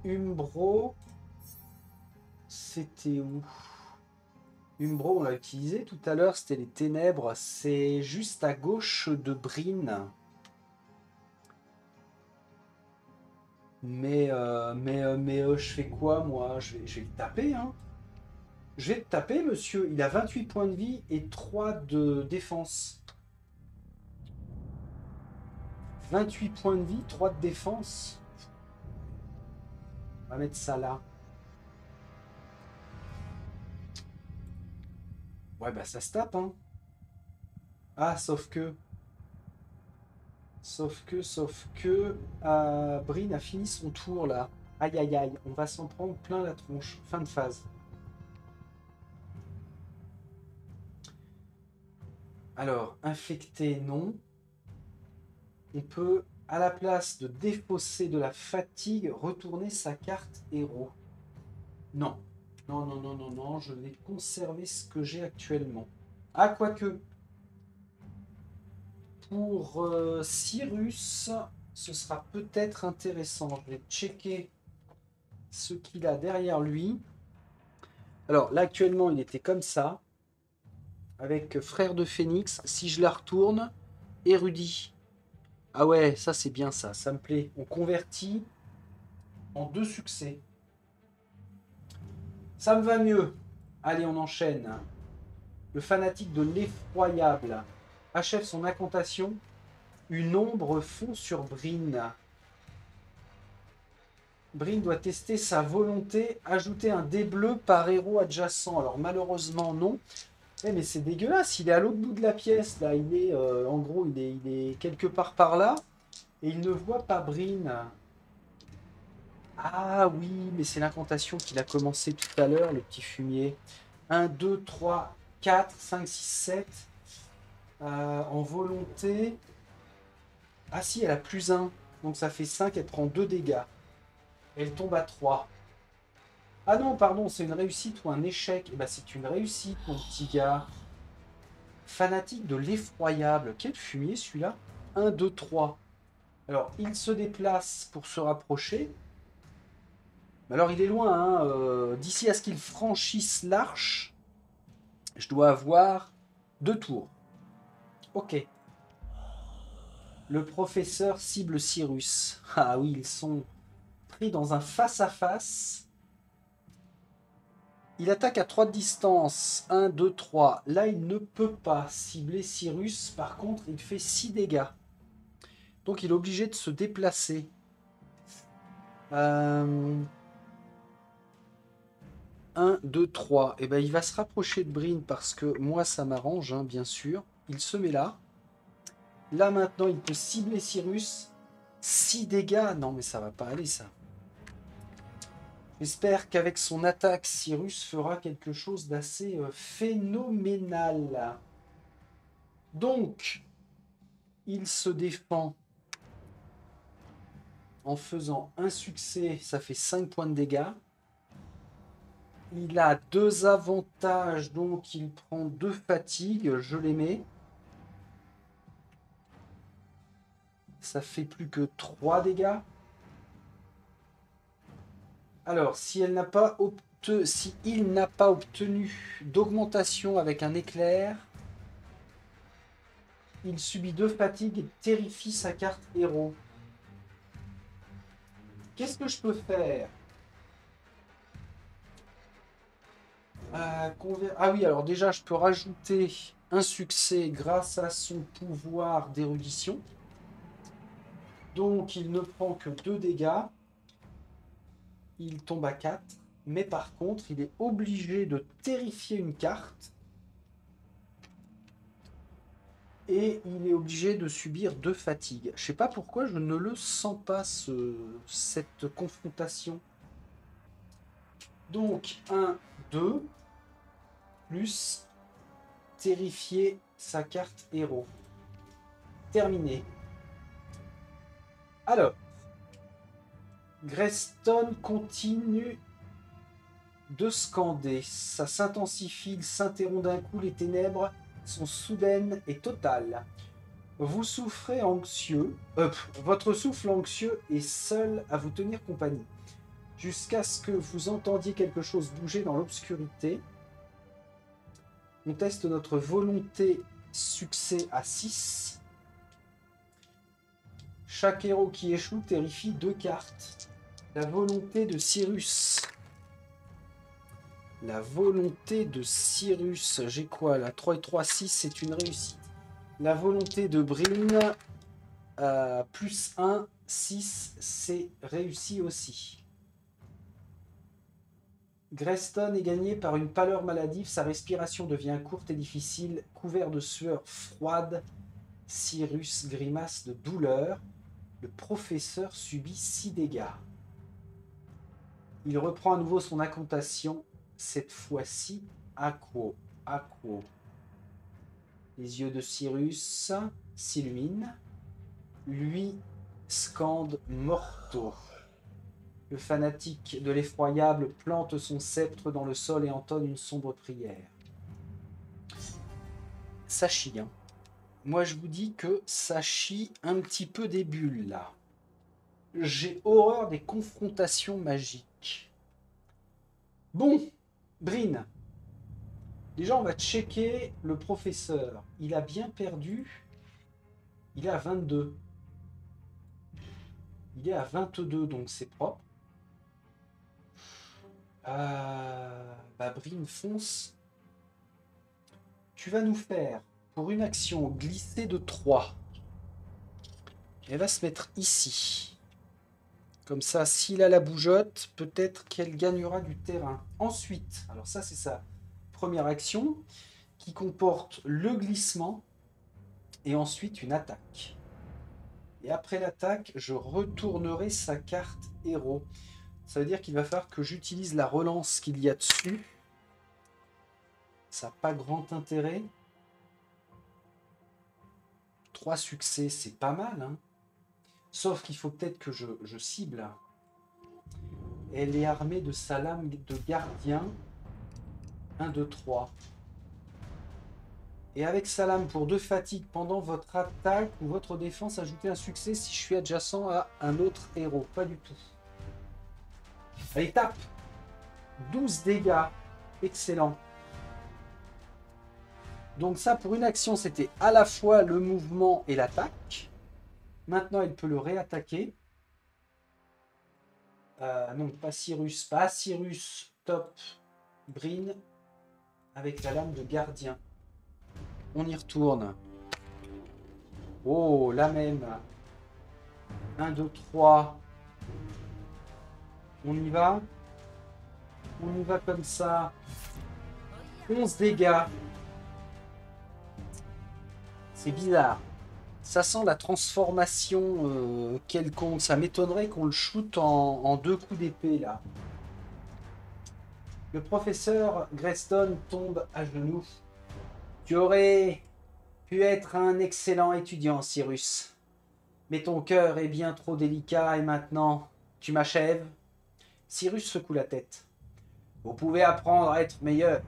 A: Umbro, c'était où? Umbro, on l'a utilisé tout à l'heure, c'était les ténèbres, c'est juste à gauche de Brine. Mais je fais quoi, moi? Je vais le taper, hein. Je vais le taper, monsieur. Il a 28 points de vie et 3 de défense. 28 points de vie, 3 de défense. On va mettre ça là. Ouais, bah ça se tape, hein. Ah, sauf que... Brine a fini son tour, là. Aïe, aïe, aïe. On va s'en prendre plein la tronche. Fin de phase. Alors, infecté, non. On peut, à la place de défausser de la fatigue, retourner sa carte héros. Non. Non, non, non, non, non. Je vais conserver ce que j'ai actuellement. Ah, quoique. Pour Cyrus, ce sera peut-être intéressant. Je vais checker ce qu'il a derrière lui. Alors, là, actuellement, il était comme ça. Avec Frère de Phénix. Si je la retourne, érudit. Ah ouais, ça c'est bien ça, ça me plaît. On convertit en 2 succès. Ça me va mieux. Allez, on enchaîne. Le fanatique de l'effroyable achève son incantation. Une ombre fond sur Brine. Brine doit tester sa volonté, ajouter un dé bleu par héros adjacent. Alors malheureusement non. Mais c'est dégueulasse, il est à l'autre bout de la pièce, là, il est, en gros, il est quelque part par là, et il ne voit pas Brine. Ah oui, mais c'est l'incantation qu'il a commencé tout à l'heure, le petit fumier. 1, 2, 3, 4, 5, 6, 7. En volonté... Ah si, elle a plus 1, donc ça fait 5, elle prend 2 dégâts. Elle tombe à 3. Ah non, pardon, c'est une réussite ou un échec. Eh ben, c'est une réussite, mon petit gars. Fanatique de l'effroyable. Quel fumier, celui-là? 1, 2, 3. Alors, il se déplace pour se rapprocher. Alors, il est loin. Hein. D'ici à ce qu'il franchisse l'arche, je dois avoir 2 tours. Ok. Le professeur cible Cyrus. Ah oui, ils sont pris dans un face-à-face. Il attaque à 3 de distance. 1, 2, 3. Là, il ne peut pas cibler Cyrus. Par contre, il fait 6 dégâts. Donc, il est obligé de se déplacer. 1, 2, 3. Et ben, il va se rapprocher de Brin parce que moi, ça m'arrange, hein, bien sûr. Il se met là. Là, maintenant, il peut cibler Cyrus. 6 dégâts. Non, mais ça va pas aller, ça. J'espère qu'avec son attaque, Cyrus fera quelque chose d'assez phénoménal. Donc, il se défend en faisant un succès. Ça fait 5 points de dégâts. Il a 2 avantages, donc il prend 2 fatigues. Je les mets. Ça fait plus que 3 dégâts. Alors, si il n'a pas obtenu d'augmentation avec un éclair, il subit 2 fatigues et terrifie sa carte héros. Qu'est-ce que je peux faire? Ah oui, alors déjà, je peux rajouter un succès grâce à son pouvoir d'érudition. Donc, il ne prend que 2 dégâts. Il tombe à 4. Mais par contre, il est obligé de terrifier une carte. Et il est obligé de subir 2 fatigues. Je sais pas pourquoi je ne le sens pas, cette confrontation. Donc, 1, 2, plus terrifier sa carte héros. Terminé. Alors, Greston continue de scander. Ça s'intensifie, il s'interrompt d'un coup, les ténèbres sont soudaines et totales. Vous souffrez anxieux, votre souffle anxieux est seul à vous tenir compagnie. Jusqu'à ce que vous entendiez quelque chose bouger dans l'obscurité. On teste notre volonté succès à 6. Chaque héros qui échoue terrifie 2 cartes. La volonté de Cyrus. La volonté de Cyrus. J'ai quoi là? 3 et 3, 6, c'est une réussite. La volonté de Brin, plus 1, 6, c'est réussi aussi. Greston est gagné par une pâleur maladive. Sa respiration devient courte et difficile. Couvert de sueur froide, Cyrus grimace de douleur. Le professeur subit 6 dégâts. Il reprend à nouveau son incantation, cette fois-ci Aquo. Aquo. Les yeux de Cyrus s'illuminent. Lui scande morto. Le fanatique de l'effroyable plante son sceptre dans le sol et entonne une sombre prière. Ça chie, hein. Moi, je vous dis que ça chie un petit peu des bulles, là. J'ai horreur des confrontations magiques. Bon, Brin. Déjà, on va checker le professeur. Il a bien perdu. Il est à 22. Il est à 22, donc c'est propre. Brin, fonce. Tu vas nous faire, pour une action, glisser de 3. Elle va se mettre ici. Comme ça, s'il a la bougeotte, peut-être qu'elle gagnera du terrain. Ensuite, alors ça c'est sa première action, qui comporte le glissement et ensuite une attaque. Et après l'attaque, je retournerai sa carte héros. Ça veut dire qu'il va falloir que j'utilise la relance qu'il y a dessus. Ça n'a pas grand intérêt. 3 succès, c'est pas mal, hein. Sauf qu'il faut peut-être que je cible. Elle est armée de sa lame de gardien. 1, 2, 3. Et avec sa lame pour 2 fatigues pendant votre attaque ou votre défense, ajoutez un succès si je suis adjacent à un autre héros. Pas du tout. Allez, tape. 12 dégâts. Excellent. Donc ça, pour une action, c'était à la fois le mouvement et l'attaque. Maintenant, elle peut le réattaquer. Non, pas Cyrus. Pas Cyrus. Top. Brin. Avec la lame de gardien. On y retourne. Oh, la même. 1, 2, 3. On y va. On y va comme ça. 11 dégâts. C'est bizarre. Ça sent la transformation quelconque. Ça m'étonnerait qu'on le shoot en 2 coups d'épée, là. Le professeur Greston tombe à genoux. Tu aurais pu être un excellent étudiant, Cyrus. Mais ton cœur est bien trop délicat et maintenant, tu m'achèves. Cyrus secoue la tête. Vous pouvez apprendre à être meilleur.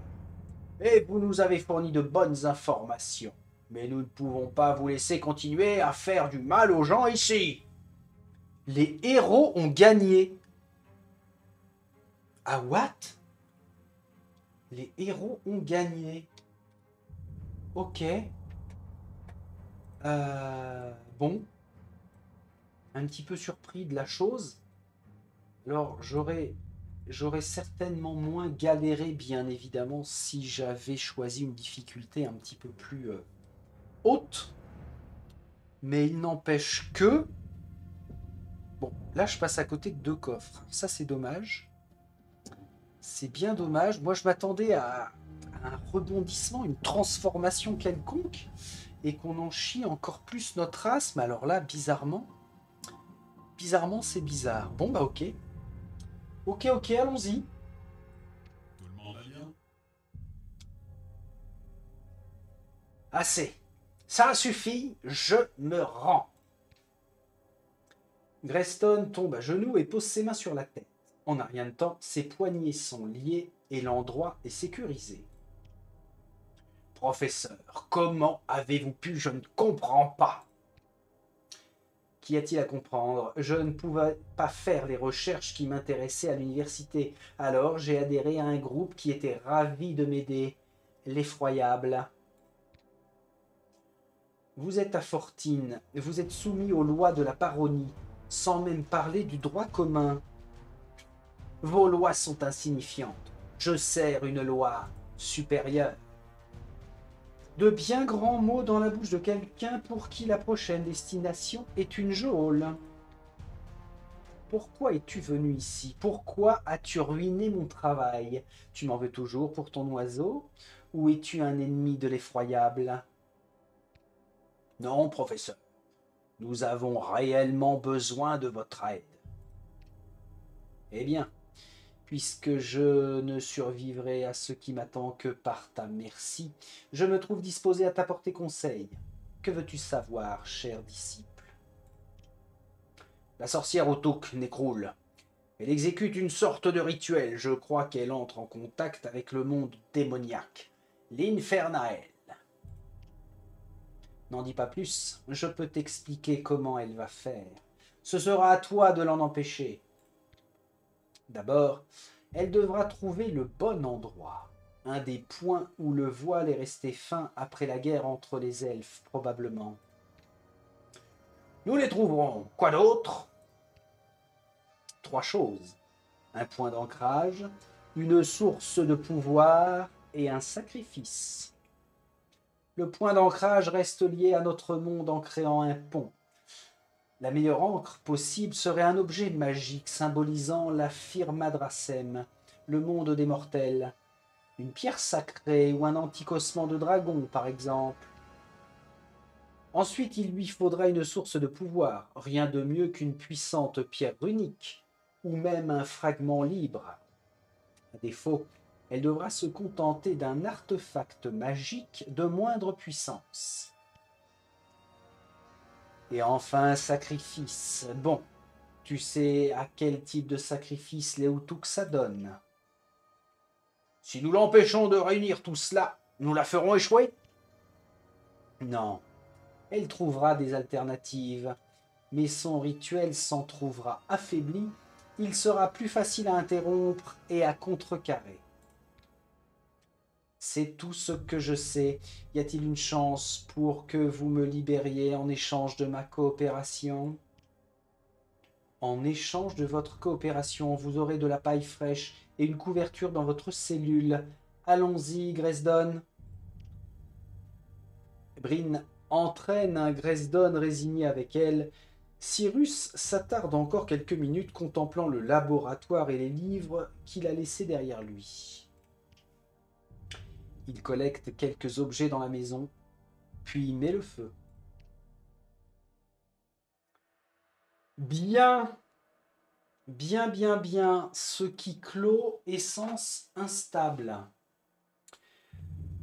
A: Et vous nous avez fourni de bonnes informations. Mais nous ne pouvons pas vous laisser continuer à faire du mal aux gens ici. Les héros ont gagné. Ah, what? Les héros ont gagné. Ok. Bon. Un petit peu surpris de la chose. Alors, j'aurais certainement moins galéré, bien évidemment, si j'avais choisi une difficulté un petit peu plus haute. Mais il n'empêche que... Bon, là, je passe à côté de 2 coffres. Ça, c'est dommage. C'est bien dommage. Moi, je m'attendais à un rebondissement, une transformation quelconque, et qu'on en chie encore plus notre race. Mais alors là, bizarrement, c'est bizarre. Bon, bah ok. Ok, allons-y.
B: Tout le monde va bien?
A: Assez. Ça suffit, je me rends. Greston tombe à genoux et pose ses mains sur la tête. En un rien de temps, ses poignets sont liés et l'endroit est sécurisé. Professeur, comment avez-vous pu? Je ne comprends pas. Qu'y a-t-il à comprendre? Je ne pouvais pas faire les recherches qui m'intéressaient à l'université. Alors j'ai adhéré à un groupe qui était ravi de m'aider. L'effroyable. Vous êtes à Fortine, vous êtes soumis aux lois de la Baronnie, sans même parler du droit commun. Vos lois sont insignifiantes. Je sers une loi supérieure. De bien grands mots dans la bouche de quelqu'un pour qui la prochaine destination est une geôle. Pourquoi es-tu venu ici? Pourquoi as-tu ruiné mon travail? Tu m'en veux toujours pour ton oiseau? Ou es-tu un ennemi de l'effroyable? Non, professeur. Nous avons réellement besoin de votre aide. Eh bien, puisque je ne survivrai à ce qui m'attend que par ta merci, je me trouve disposé à t'apporter conseil. Que veux-tu savoir, cher disciple? La sorcière Autuk n'écroule. Elle exécute une sorte de rituel. Je crois qu'elle entre en contact avec le monde démoniaque, l'Infernael. N'en dis pas plus, je peux t'expliquer comment elle va faire. Ce sera à toi de l'en empêcher. D'abord, elle devra trouver le bon endroit. Un des points où le voile est resté fin après la guerre entre les elfes, probablement. Nous les trouverons. Quoi d'autre? 3 choses. Un point d'ancrage, une source de pouvoir et un sacrifice. Le point d'ancrage reste lié à notre monde en créant un pont. La meilleure ancre possible serait un objet magique symbolisant la Firmadrasem, le monde des mortels. Une pierre sacrée ou un anticossement de dragon, par exemple. Ensuite, il lui faudra une source de pouvoir, rien de mieux qu'une puissante pierre runique, ou même un fragment libre. À défaut, elle devra se contenter d'un artefact magique de moindre puissance. Et enfin, sacrifice. Bon, tu sais à quel type de sacrifice les Hutuk s'adonnent. Si nous l'empêchons de réunir tout cela, nous la ferons échouer? Non, elle trouvera des alternatives, mais son rituel s'en trouvera affaibli, il sera plus facile à interrompre et à contrecarrer. C'est tout ce que je sais. Y a-t-il une chance pour que vous me libériez en échange de ma coopération? En échange de votre coopération, vous aurez de la paille fraîche et une couverture dans votre cellule. Allons-y, Gresdon. Bryn entraîne un Gresdon résigné avec elle. Cyrus s'attarde encore quelques minutes contemplant le laboratoire et les livres qu'il a laissés derrière lui. Il collecte quelques objets dans la maison, puis met le feu. Bien, bien, ce qui clôt essence instable.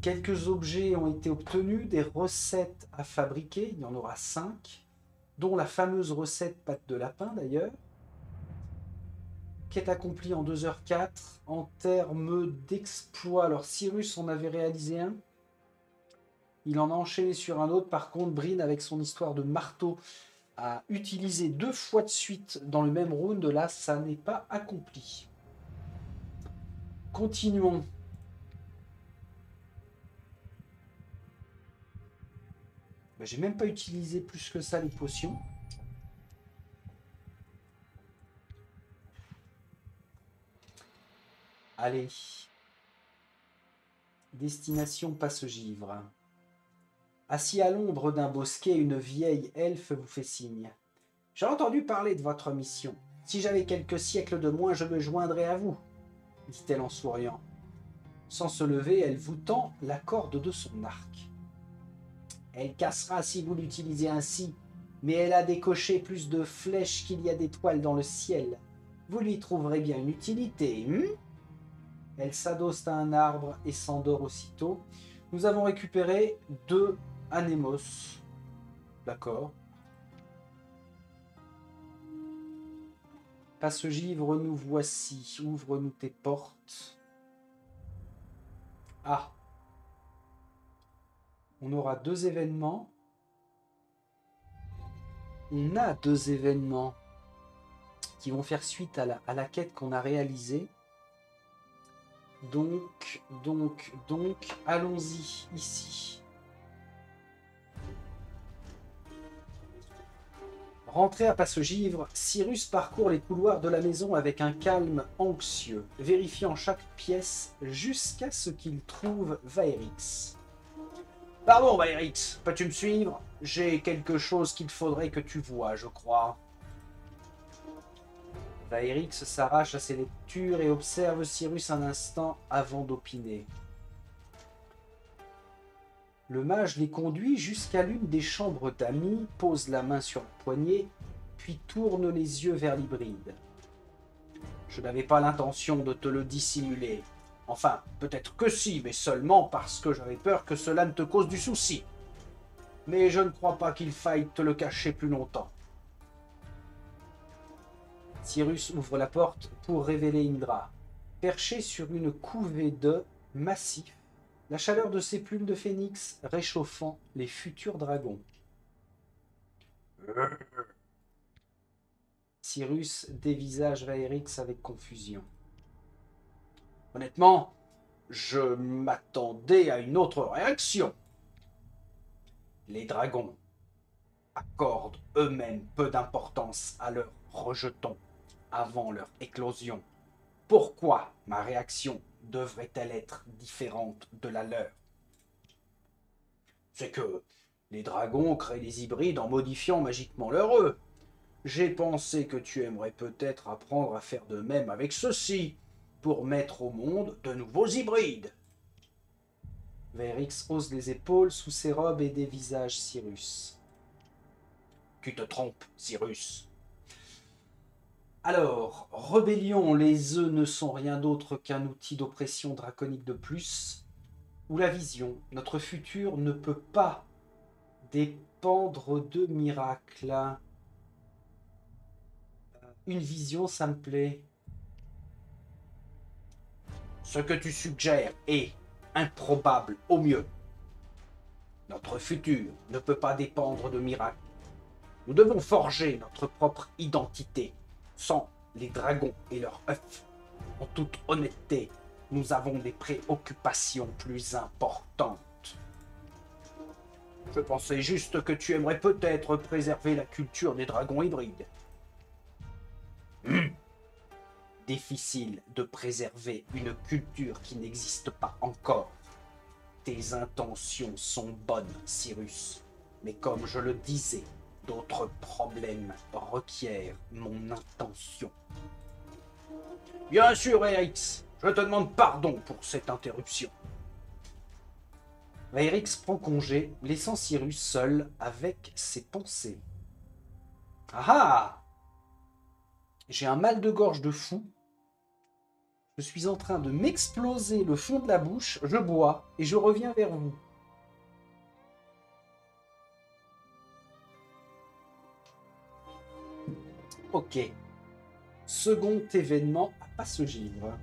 A: Quelques objets ont été obtenus, des recettes à fabriquer, il y en aura 5, dont la fameuse recette pâte de lapin d'ailleurs. Quête accomplie en 2h04 en termes d'exploit. Alors Cyrus en avait réalisé un. Il en a enchaîné sur un autre. Par contre, Breen, avec son histoire de marteau, a utilisé 2 fois de suite dans le même round. Là, ça n'est pas accompli. Continuons. Ben, j'ai même pas utilisé plus que ça les potions. Allez. Destination Passe-Givre. Assis à l'ombre d'un bosquet, une vieille elfe vous fait signe. J'ai entendu parler de votre mission. Si j'avais quelques siècles de moins, je me joindrais à vous, dit-elle en souriant. Sans se lever, elle vous tend la corde de son arc. Elle cassera si vous l'utilisez ainsi, mais elle a décoché plus de flèches qu'il y a d'étoiles dans le ciel. Vous lui trouverez bien une utilité, Elle s'adosse à un arbre et s'endort aussitôt. Nous avons récupéré 2 anémos. D'accord. Passe-givre, nous voici. Ouvre-nous tes portes. Ah. On aura 2 événements. On a 2 événements qui vont faire suite à la quête qu'on a réalisée. Donc, allons-y, ici. Rentré à Passe-Givre, Cyrus parcourt les couloirs de la maison avec un calme anxieux, vérifiant chaque pièce jusqu'à ce qu'il trouve Vaerix. « Pardon, Vaerix, peux-tu me suivre? J'ai quelque chose qu'il faudrait que tu vois, je crois. » Vaerix s'arrache à ses lectures et observe Cyrus un instant avant d'opiner. Le mage les conduit jusqu'à l'une des chambres d'amis, pose la main sur le poignet, puis tourne les yeux vers l'hybride. Je n'avais pas l'intention de te le dissimuler. Enfin, peut-être que si, mais seulement parce que j'avais peur que cela ne te cause du souci. Mais je ne crois pas qu'il faille te le cacher plus longtemps. Cyrus ouvre la porte pour révéler Indra. Perché sur une couvée d'œufs massifs, la chaleur de ses plumes de phénix réchauffant les futurs dragons. Cyrus dévisage Vaerix avec confusion. Honnêtement, je m'attendais à une autre réaction. Les dragons accordent eux-mêmes peu d'importance à leurs rejetons avant leur éclosion. Pourquoi ma réaction devrait-elle être différente de la leur? C'est que les dragons créent des hybrides en modifiant magiquement leur œuf. J'ai pensé que tu aimerais peut-être apprendre à faire de même avec ceux-ci, pour mettre au monde de nouveaux hybrides. Vaerix hausse les épaules sous ses robes et dévisage Cyrus. Tu te trompes, Cyrus. Alors, rébellion, les œufs ne sont rien d'autre qu'un outil d'oppression draconique de plus, ou la vision, notre futur ne peut pas dépendre de miracles. Une vision, ça me plaît. Ce que tu suggères est improbable au mieux. Notre futur ne peut pas dépendre de miracles. Nous devons forger notre propre identité, sans les dragons et leurs œufs. En toute honnêteté, nous avons des préoccupations plus importantes. Je pensais juste que tu aimerais peut-être préserver la culture des dragons hybrides. Difficile de préserver une culture qui n'existe pas encore. Tes intentions sont bonnes, Cyrus, mais comme je le disais, D'autres problèmes requièrent mon intention. Bien sûr, Erix, je te demande pardon pour cette interruption. Erix prend congé, laissant Cyrus seul avec ses pensées. Ah ah! J'ai un mal de gorge de fou. Je suis en train de m'exploser le fond de la bouche, je bois et je reviens vers vous. Ok. Second événement à Passegivre.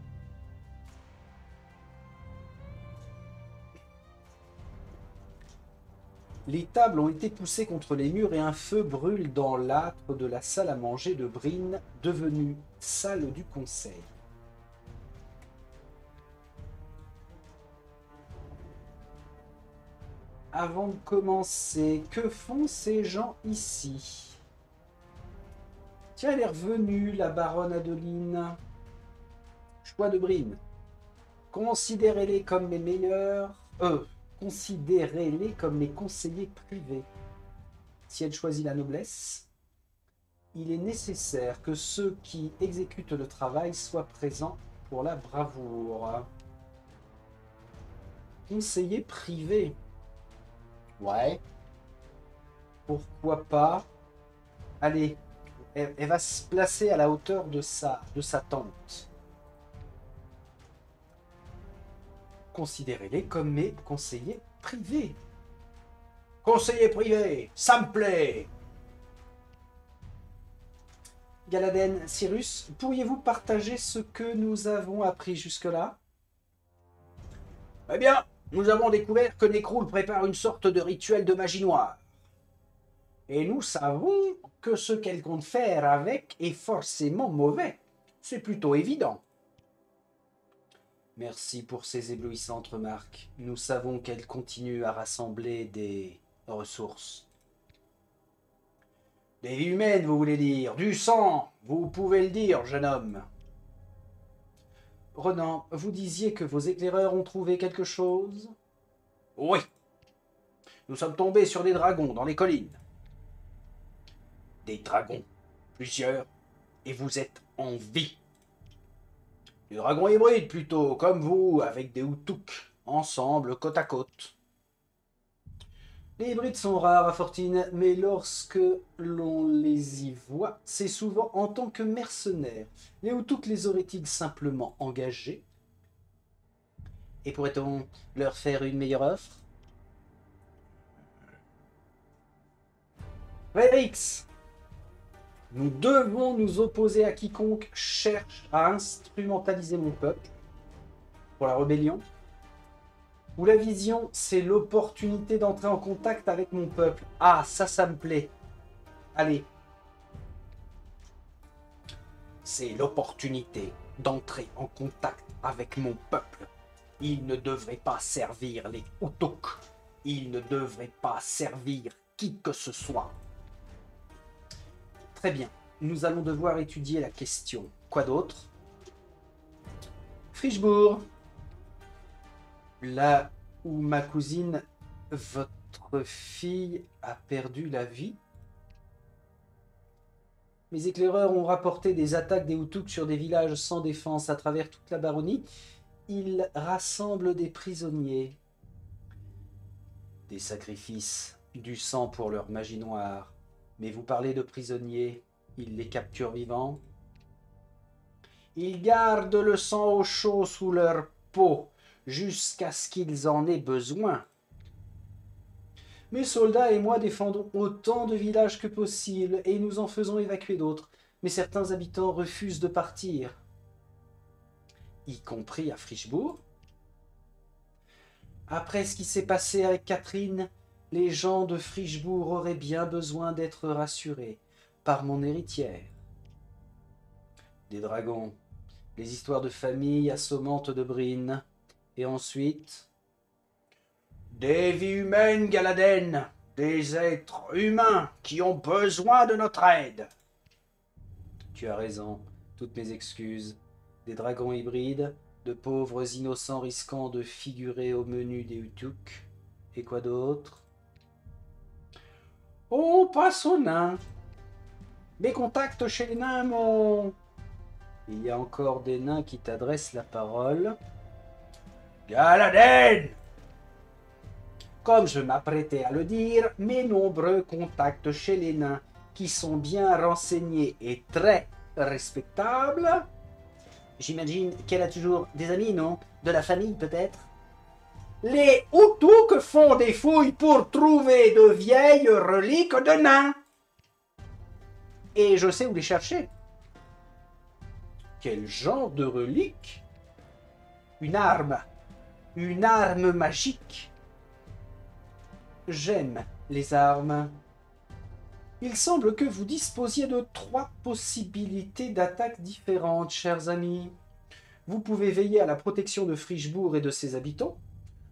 A: Les tables ont été poussées contre les murs et un feu brûle dans l'âtre de la salle à manger de Brine, devenue salle du conseil. Avant de commencer, que font ces gens ici? Tiens, elle est revenue, la baronne Adeline. Choix de Brine. Considérez-les comme mes meilleurs... considérez-les comme mes conseillers privés. Si elle choisit la noblesse, il est nécessaire que ceux qui exécutent le travail soient présents pour la bravoure. Conseiller privé. Ouais. Pourquoi pas? Allez, elle va se placer à la hauteur de sa tante. Considérez-les comme mes conseillers privés. Conseiller privé, ça me plaît. Galaden, Cyrus, pourriez-vous partager ce que nous avons appris jusque-là? Eh bien, nous avons découvert que Nekroul prépare une sorte de rituel de magie noire. Et nous savons que ce qu'elle compte faire avec est forcément mauvais. C'est plutôt évident. Merci pour ces éblouissantes remarques. Nous savons qu'elle continue à rassembler des ressources. Des vies humaines, vous voulez dire? Du sang, vous pouvez le dire, jeune homme. Renan, vous disiez que vos éclaireurs ont trouvé quelque chose? Oui. Nous sommes tombés sur des dragons dans les collines. Des dragons, plusieurs, et vous êtes en vie. Des dragons hybrides plutôt, comme vous, avec des Hutuk, ensemble, côte à côte. Les hybrides sont rares à Fortine, mais lorsque l'on les y voit, c'est souvent en tant que mercenaires. Les Hutuk les auraient-ils simplement engagés? Et pourrait-on leur faire une meilleure offre? Vérix, nous devons nous opposer à quiconque cherche à instrumentaliser mon peuple pour la rébellion. Ou la vision, c'est l'opportunité d'entrer en contact avec mon peuple. Ah, ça me plaît. Allez. C'est l'opportunité d'entrer en contact avec mon peuple. Il ne devrait pas servir les Hutuk. Il ne devrait pas servir qui que ce soit. Très bien. Nous allons devoir étudier la question. Quoi d'autre? Frichebourg. Là où ma cousine, votre fille, a perdu la vie. Mes éclaireurs ont rapporté des attaques des Hutuk sur des villages sans défense à travers toute la baronnie. Ils rassemblent des prisonniers. Des sacrifices, du sang pour leur magie noire. Mais vous parlez de prisonniers, ils les capturent vivants. Ils gardent le sang au chaud sous leur peau, jusqu'à ce qu'ils en aient besoin. Mes soldats et moi défendons autant de villages que possible et nous en faisons évacuer d'autres. Mais certains habitants refusent de partir. Y compris à Frichebourg. Après ce qui s'est passé avec Catherine, les gens de Frichebourg auraient bien besoin d'être rassurés par mon héritière. Des dragons, les histoires de famille assommantes de Brine, et ensuite... Des vies humaines, Galaden, des êtres humains qui ont besoin de notre aide. Tu as raison, toutes mes excuses. Des dragons hybrides, de pauvres innocents risquant de figurer au menu des Hutuk. Et quoi d'autre? On passe aux nains. Mes contacts chez les nains m'ont... Il y a encore des nains qui t'adressent la parole. Galadin! Comme je m'apprêtais à le dire, mes nombreux contacts chez les nains, qui sont bien renseignés et très respectables... J'imagine qu'elle a toujours des amis, non? De la famille, peut-être? Les Hutuk font des fouilles pour trouver de vieilles reliques de nains. Et je sais où les chercher. Quel genre de relique? Une arme. Une arme magique. J'aime les armes. Il semble que vous disposiez de 3 possibilités d'attaque différentes, chers amis. Vous pouvez veiller à la protection de Frichebourg et de ses habitants.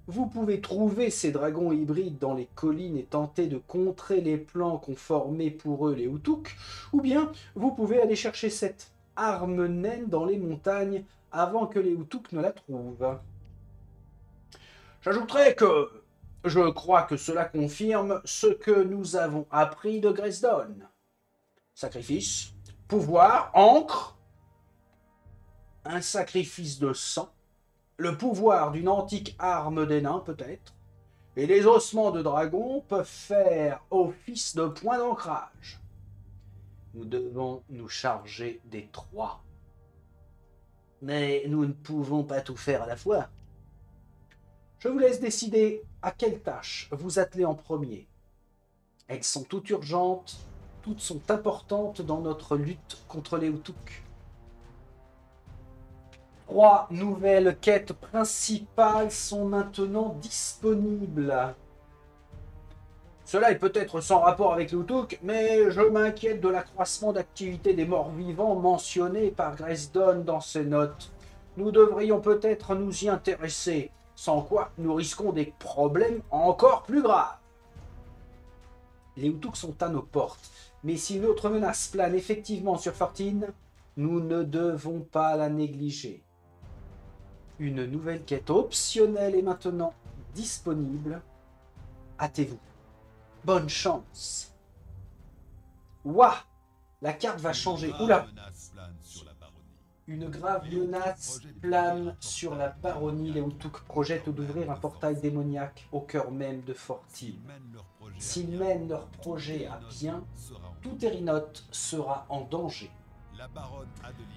A: Vous pouvez trouver ces dragons hybrides dans les collines et tenter de contrer les plans qu'ont formés pour eux les Hutuk. Ou bien, vous pouvez aller chercher cette arme naine dans les montagnes avant que les Hutuk ne la trouvent. J'ajouterai que je crois que cela confirme ce que nous avons appris de Gresdon. Sacrifice, pouvoir, encre, un sacrifice de sang, le pouvoir d'une antique arme des nains peut-être, et les ossements de dragon peuvent faire office de point d'ancrage. Nous devons nous charger des 3. Mais nous ne pouvons pas tout faire à la fois. Je vous laisse décider à quelle tâche vous attelez en premier. Elles sont toutes urgentes, toutes sont importantes dans notre lutte contre les Hutuk. 3 nouvelles quêtes principales sont maintenant disponibles. Cela est peut-être sans rapport avec les Hutuk, mais je m'inquiète de l'accroissement d'activité des morts-vivants mentionné par Gresdon dans ses notes. Nous devrions peut-être nous y intéresser, sans quoi nous risquons des problèmes encore plus graves. Les Hutuk sont à nos portes, mais si une autre menace plane effectivement sur Fortine, nous ne devons pas la négliger. Une nouvelle quête optionnelle est maintenant disponible. Hâtez-vous. Bonne chance. Ouah! La carte va changer. Oula! Une grave menace plane sur la baronnie. Les Hutuk projettent d'ouvrir un portail démoniaque au cœur même de Fortine. S'ils mènent leur projet à bien, tout Erinoth sera en danger.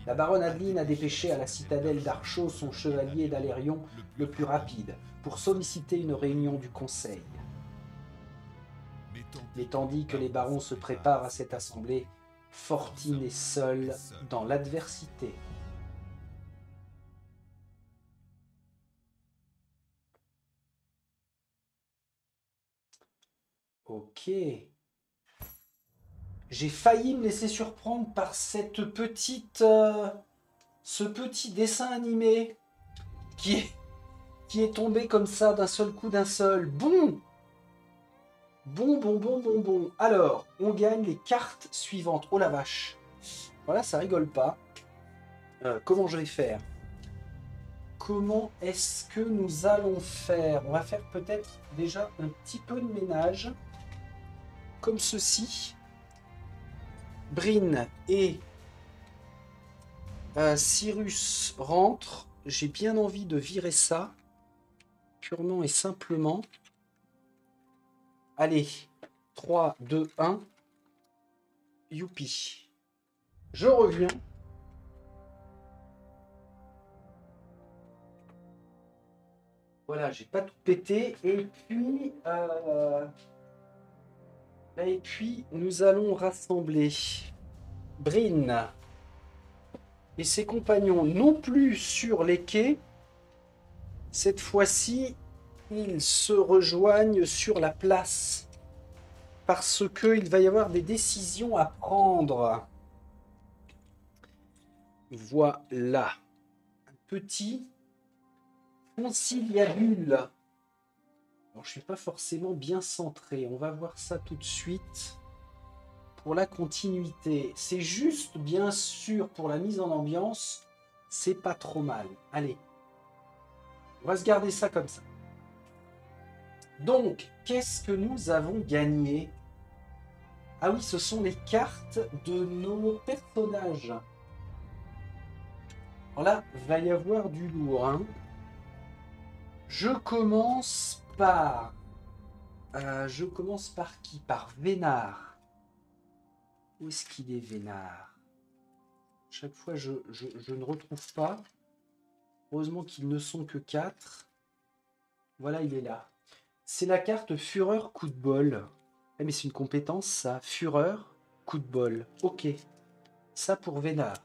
A: La baronne Adeline a dépêché à la citadelle d'Archos son chevalier d'Alérion le plus rapide pour solliciter une réunion du conseil. Mais tandis que les barons se préparent à cette assemblée, Fortine est seule dans l'adversité. Ok. J'ai failli me laisser surprendre par cette petite, ce petit dessin animé qui est tombé comme ça d'un seul coup, d'un seul. Bon. Bon. Alors, on gagne les cartes suivantes. Oh la vache. Voilà, ça rigole pas. Comment je vais faire? Comment est-ce que nous allons faire? On va faire peut-être déjà un petit peu de ménage. Comme ceci. Bryn et Cyrus rentrent. J'ai bien envie de virer ça. Purement et simplement. Allez. 3, 2, 1. Youpi. Je reviens. Voilà, j'ai pas tout pété. Et puis, nous allons rassembler Bryn et ses compagnons non plus sur les quais. Cette fois-ci, ils se rejoignent sur la place parce qu'il va y avoir des décisions à prendre. Voilà. Un petit conciliabule. Alors, je suis pas forcément bien centré. On va voir ça tout de suite. Pour la continuité, c'est juste, bien sûr, pour la mise en ambiance, c'est pas trop mal. Allez, on va se garder ça comme ça. Donc, qu'est-ce que nous avons gagné? Ah oui, ce sont les cartes de nos personnages. Alors là, va y avoir du lourd, hein. Je commence par... je commence par qui? Par Vénard. Où est-ce qu'il est, Vénard? Chaque fois, je ne retrouve pas. Heureusement qu'ils ne sont que 4. Voilà, il est là. C'est la carte Fureur coup de bol. Ah, mais c'est une compétence, ça. Fureur coup de bol. Ok. Ça pour Vénard.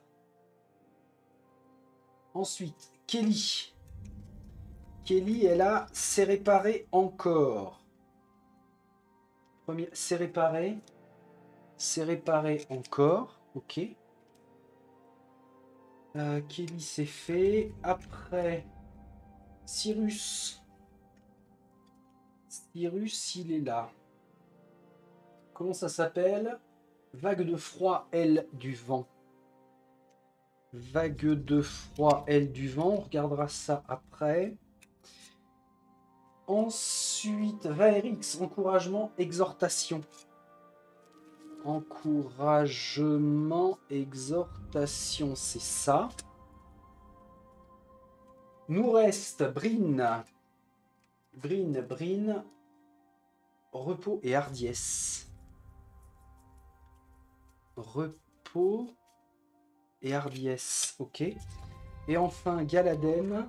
A: Ensuite, Kelly. Kelly, elle a C'est réparé encore. Premier, C'est réparé. C'est réparé encore. Ok. Kelly, c'est fait. Après, Cyrus. Cyrus, il est là. Comment ça s'appelle? Vague de froid, aile du vent. Vague de froid, aile du vent. On regardera ça après. Ensuite, Vaerix, encouragement, exhortation. Encouragement, exhortation, c'est ça. Nous reste Brine. Brine. Repos et hardiesse. Repos et hardiesse, ok. Et enfin, Galaden.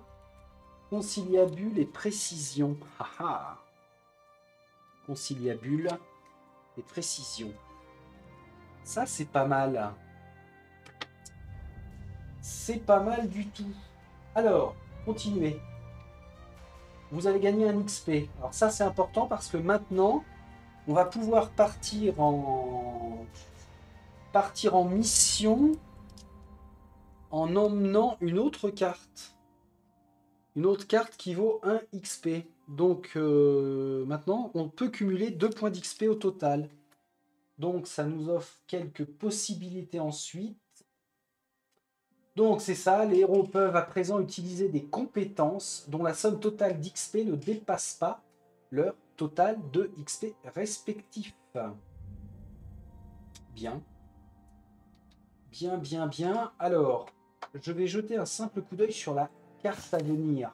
A: Conciliabule et précision. Haha. Conciliabule et précision. Ça, c'est pas mal. C'est pas mal du tout. Alors, continuez. Vous allez gagner un XP. Alors ça, c'est important parce que maintenant, on va pouvoir partir en mission en emmenant une autre carte. Une autre carte qui vaut 1 XP. Donc maintenant, on peut cumuler 2 points d'XP au total. Donc ça nous offre quelques possibilités ensuite. Donc c'est ça, les héros peuvent à présent utiliser des compétences dont la somme totale d'XP ne dépasse pas leur total de XP respectif. Bien. Bien. Alors, je vais jeter un simple coup d'œil sur la carte à venir.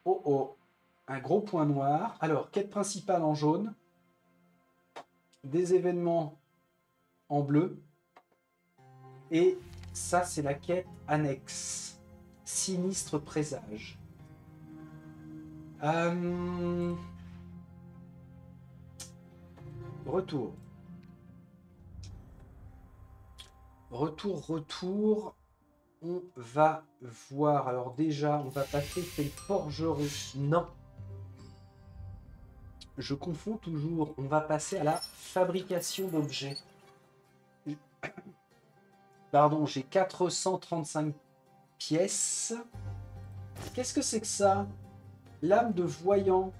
A: Oh, un gros point noir. Alors, quête principale en jaune. Des événements en bleu. Et ça, c'est la quête annexe. Sinistre présage. Retour. On va voir. Alors déjà, on va passer, c'est le forgeron. Non. Je confonds toujours. On va passer à la fabrication d'objets. Pardon, j'ai 435 pièces. Qu'est-ce que c'est que ça? Lame de voyant.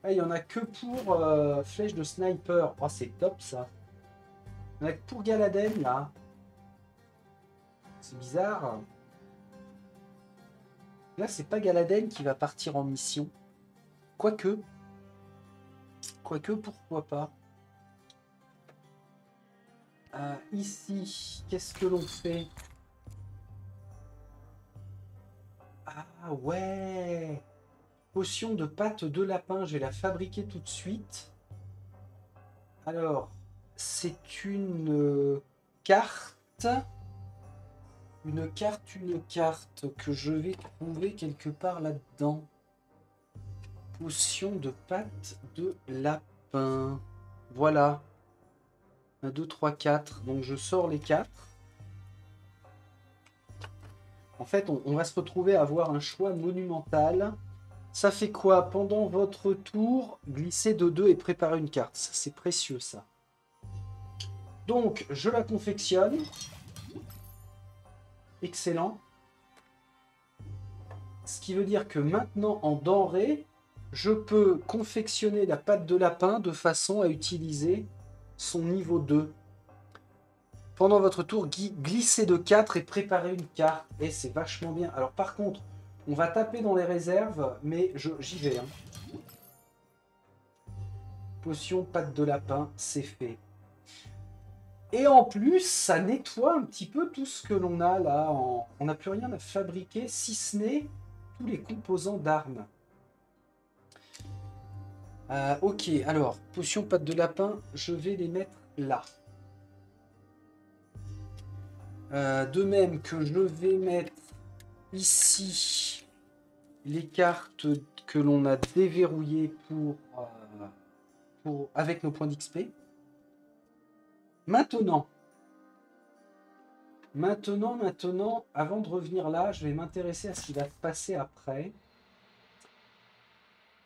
A: Ah, il n'y en a que pour flèche de sniper. Oh, c'est top ça. Il n'y en a que pour Galaden là. C'est bizarre. Là, c'est pas Galaden qui va partir en mission. Quoique, pourquoi pas. Ici, qu'est-ce que l'on fait? Ah ouais! Potion de pâte de lapin, je vais la fabriquer tout de suite. Alors, c'est une carte. Une carte que je vais trouver quelque part là-dedans. Potion de pâte de lapin. Voilà. 1, 2, 3, 4. Donc je sors les 4. En fait, on va se retrouver à avoir un choix monumental. Ça fait quoi? Pendant votre tour, glissez de 2 et préparez une carte. Ça, c'est précieux, ça. Donc, je la confectionne. Excellent. Ce qui veut dire que maintenant, en denrée, je peux confectionner la pâte de lapin de façon à utiliser son niveau 2. Pendant votre tour, glissez de 4 et préparez une carte. Et c'est vachement bien. Alors par contre, on va taper dans les réserves, mais j'y vais. Hein. Potion patte de lapin, c'est fait. Et en plus, ça nettoie un petit peu tout ce que l'on a là. On n'a plus rien à fabriquer, si ce n'est tous les composants d'armes. Ok, alors, potion patte de lapin, je vais les mettre là. De même que je vais mettre ici les cartes que l'on a déverrouillées avec nos points d'XP. Maintenant, avant de revenir là, je vais m'intéresser à ce qui va se passer après.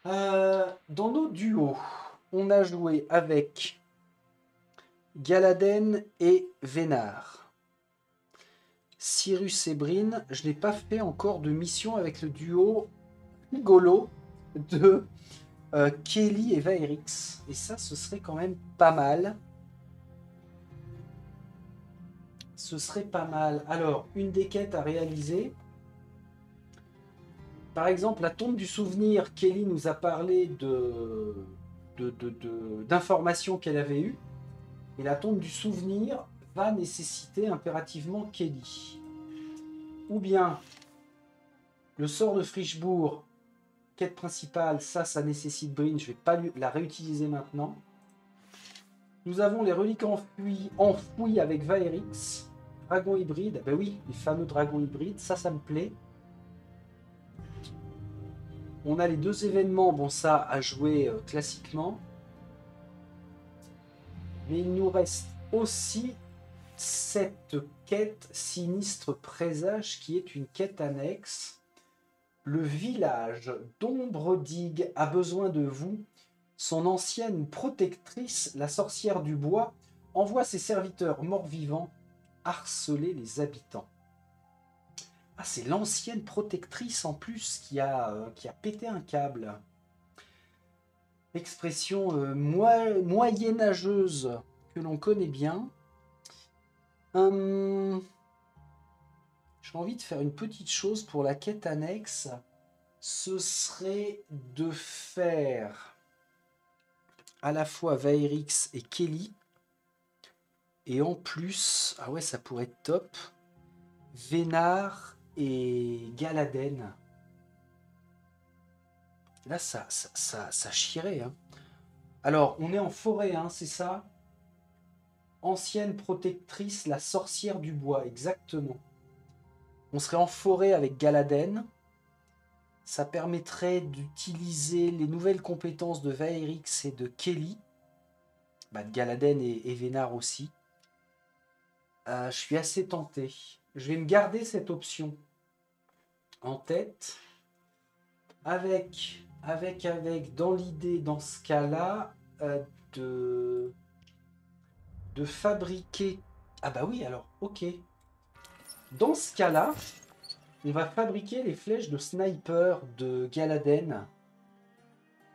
A: Dans nos duos, on a joué avec Galaden et Vénard. Cyrus et Bryn, je n'ai pas fait encore de mission avec le duo rigolo de Kelly et Vaerix. Et ça, ce serait quand même pas mal. Ce serait pas mal. Alors, une des quêtes à réaliser. Par exemple, la tombe du souvenir, Kelly nous a parlé d'informations qu'elle avait eues. Et la tombe du souvenir va nécessiter impérativement Kelly. Ou bien, le sort de Frichebourg, quête principale, ça nécessite Bryn, je ne vais pas la réutiliser maintenant. Nous avons les reliques enfouies avec Vaerix. Dragon hybride, ben oui, les fameux dragons hybrides, ça me plaît. On a les deux événements, bon ça à jouer classiquement. Mais il nous reste aussi cette quête sinistre présage qui est une quête annexe. Le village d'Ombre-Digue a besoin de vous. Son ancienne protectrice, la sorcière du bois, envoie ses serviteurs morts-vivants harceler les habitants. Ah, c'est l'ancienne protectrice en plus qui a pété un câble. Expression moyenâgeuse que l'on connaît bien. J'ai envie de faire une petite chose pour la quête annexe. Ce serait de faire à la fois Vaerix et Kelly. Et en plus, ah ouais, ça pourrait être top, Vénard et Galaden. Là, ça chierait. Hein. Alors, on est en forêt, hein, c'est ça? Ancienne protectrice, la sorcière du bois, exactement. On serait en forêt avec Galaden. Ça permettrait d'utiliser les nouvelles compétences de Vaerix et de Kelly. Bah, de Galaden et Vénard aussi. Je suis assez tenté. Je vais me garder cette option en tête. Avec dans l'idée, dans ce cas-là, de fabriquer... Ah bah oui, alors, ok. Dans ce cas-là, on va fabriquer les flèches de sniper de Galaden.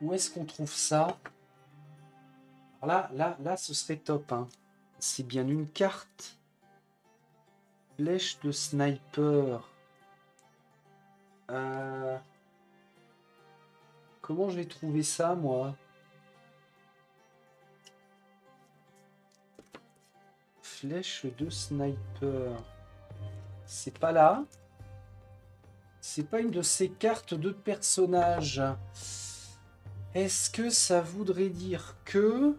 A: Où est-ce qu'on trouve ça? Alors là, ce serait top. Hein. C'est bien une carte. Flèche de sniper. Comment je vais trouver ça, moi? Flèche de sniper. C'est pas là. C'est pas une de ces cartes de personnage. Est-ce que ça voudrait dire que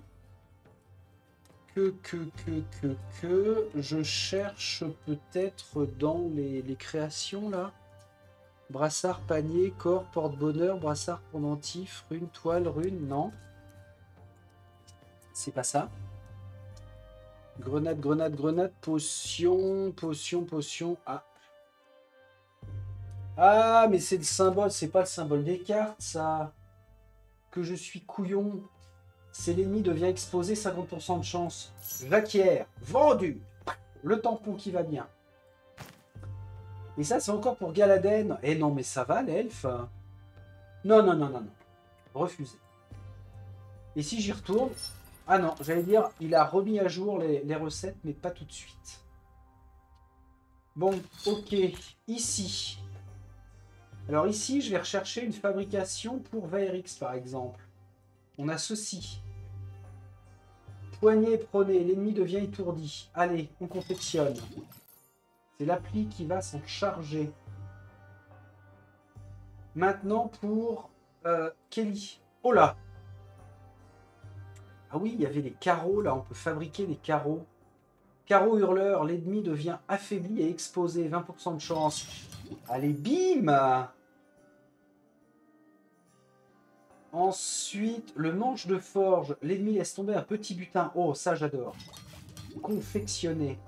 A: je cherche peut-être dans les créations là? Brassard, panier, corps, porte-bonheur, brassard, pendentif, rune, toile, rune, non. C'est pas ça. Grenade, grenade, grenade, potion, potion, potion. Ah. Ah, mais c'est le symbole, c'est pas le symbole des cartes, ça. Que je suis couillon. C'est l'ennemi devient exposé, 50% de chance. J'acquiert, vendu. Le tampon qui va bien. Et ça, c'est encore pour Galaden. Eh non, mais ça va, l'elfe. Non, non, non, non, non. Refusé. Et si j'y retourne... Ah non, j'allais dire, il a remis à jour les recettes, mais pas tout de suite. Bon, ok. Ici. Alors ici, je vais rechercher une fabrication pour Vaerix, par exemple. On a ceci. Poignée prônée, l'ennemi devient étourdi. Allez, on confectionne. C'est l'appli qui va s'en charger. Maintenant pour Kelly. Oh là! Ah oui, il y avait les carreaux, là, on peut fabriquer des carreaux. Carreau hurleur, l'ennemi devient affaibli et exposé. 20% de chance. Allez, bim! Ensuite, le manche de forge, l'ennemi laisse tomber un petit butin. Oh, ça j'adore. Confectionner.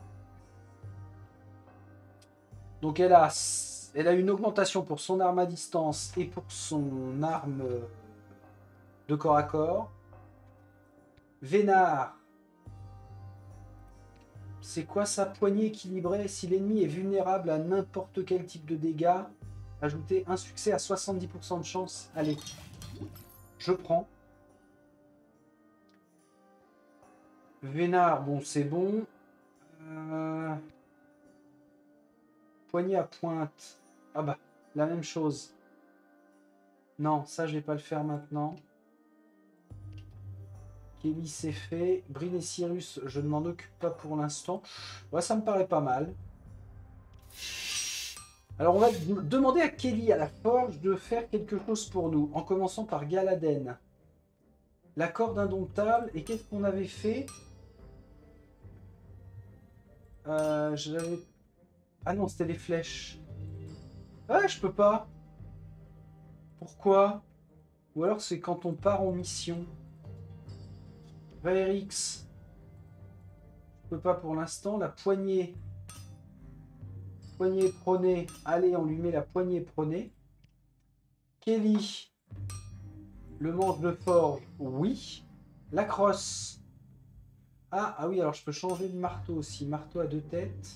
A: Donc elle a une augmentation pour son arme à distance et pour son arme de corps à corps. Vénard. C'est quoi sa poignée équilibrée? Si l'ennemi est vulnérable à n'importe quel type de dégâts, ajoutez un succès à 70% de chance. Allez, je prends. Vénard, bon, c'est bon. Poignée à pointe. Ah bah, la même chose. Non, ça, je vais pas le faire maintenant. Kelly, c'est fait. Bryn et Cyrus, je ne m'en occupe pas pour l'instant. Ouais, ça me paraît pas mal. Alors, on va demander à Kelly, à la forge, de faire quelque chose pour nous. En commençant par Galaden. La corde indomptable. Et qu'est-ce qu'on avait fait? Ah non, c'était les flèches. Ah, je peux pas. Pourquoi? Ou alors c'est quand on part en mission. Vaerix. Je peux pas pour l'instant. La poignée. Poignée prônée. Allez, on lui met la poignée prônée. Kelly. Le manche de forge. Oui. La crosse. Ah oui, alors je peux changer de marteau aussi. Marteau à 2 têtes.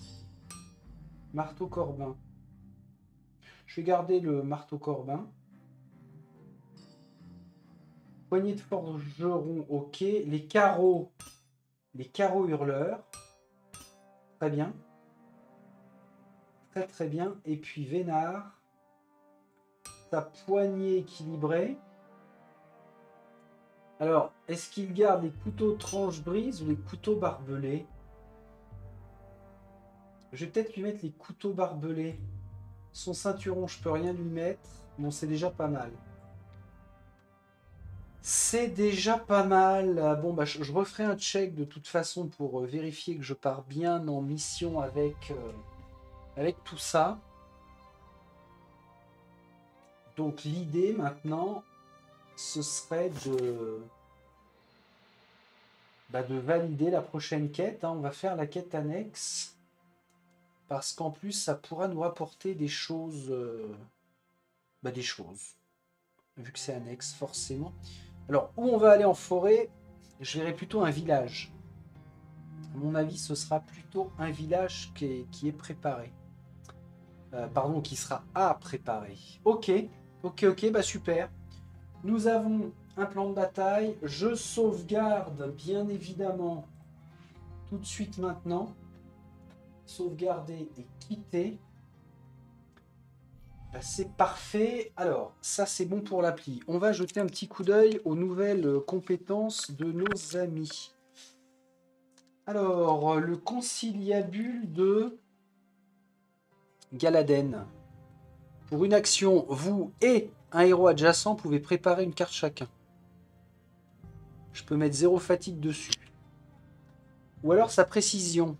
A: Marteau corbin. Je vais garder le marteau corbin. Poignée de forgeron, ok. Les carreaux hurleurs. Très bien. Très très bien. Et puis Vénard. Sa poignée équilibrée. Alors, est-ce qu'il garde les couteaux tranche-brise ou les couteaux barbelés? Je vais peut-être lui mettre les couteaux barbelés. Son ceinturon, je peux rien lui mettre. Bon, c'est déjà pas mal. C'est déjà pas mal. Bon, bah, je referai un check de toute façon pour vérifier que je pars bien en mission avec tout ça. Donc, l'idée maintenant, ce serait de valider la prochaine quête. Hein. On va faire la quête annexe. Parce qu'en plus, ça pourra nous rapporter des choses. Des choses. Vu que c'est annexe, forcément. Alors, où on va aller en forêt? Je verrai plutôt un village. À mon avis, ce sera plutôt un village qui est préparé. Pardon, qui sera à préparer. Ok, bah super. Nous avons un plan de bataille. Je sauvegarde, bien évidemment, tout de suite maintenant. Sauvegarder et quitter. C'est parfait. Alors, ça c'est bon pour l'appli. On va jeter un petit coup d'œil aux nouvelles compétences de nos amis. Alors, le conciliabule de Galaden. Pour une action, vous et un héros adjacent pouvez préparer une carte chacun. Je peux mettre 0 fatigue dessus. Ou alors sa précision.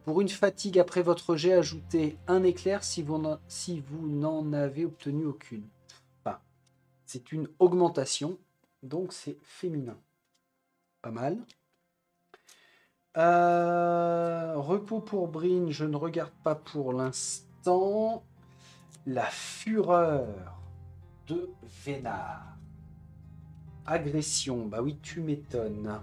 A: Pour une fatigue après votre jet, ajoutez un éclair si vous n'en avez obtenu aucune. Enfin, c'est une augmentation, donc c'est féminin. Pas mal. Repos pour Bryn, je ne regarde pas pour l'instant. La fureur de Vénard. Agression, bah oui, tu m'étonnes.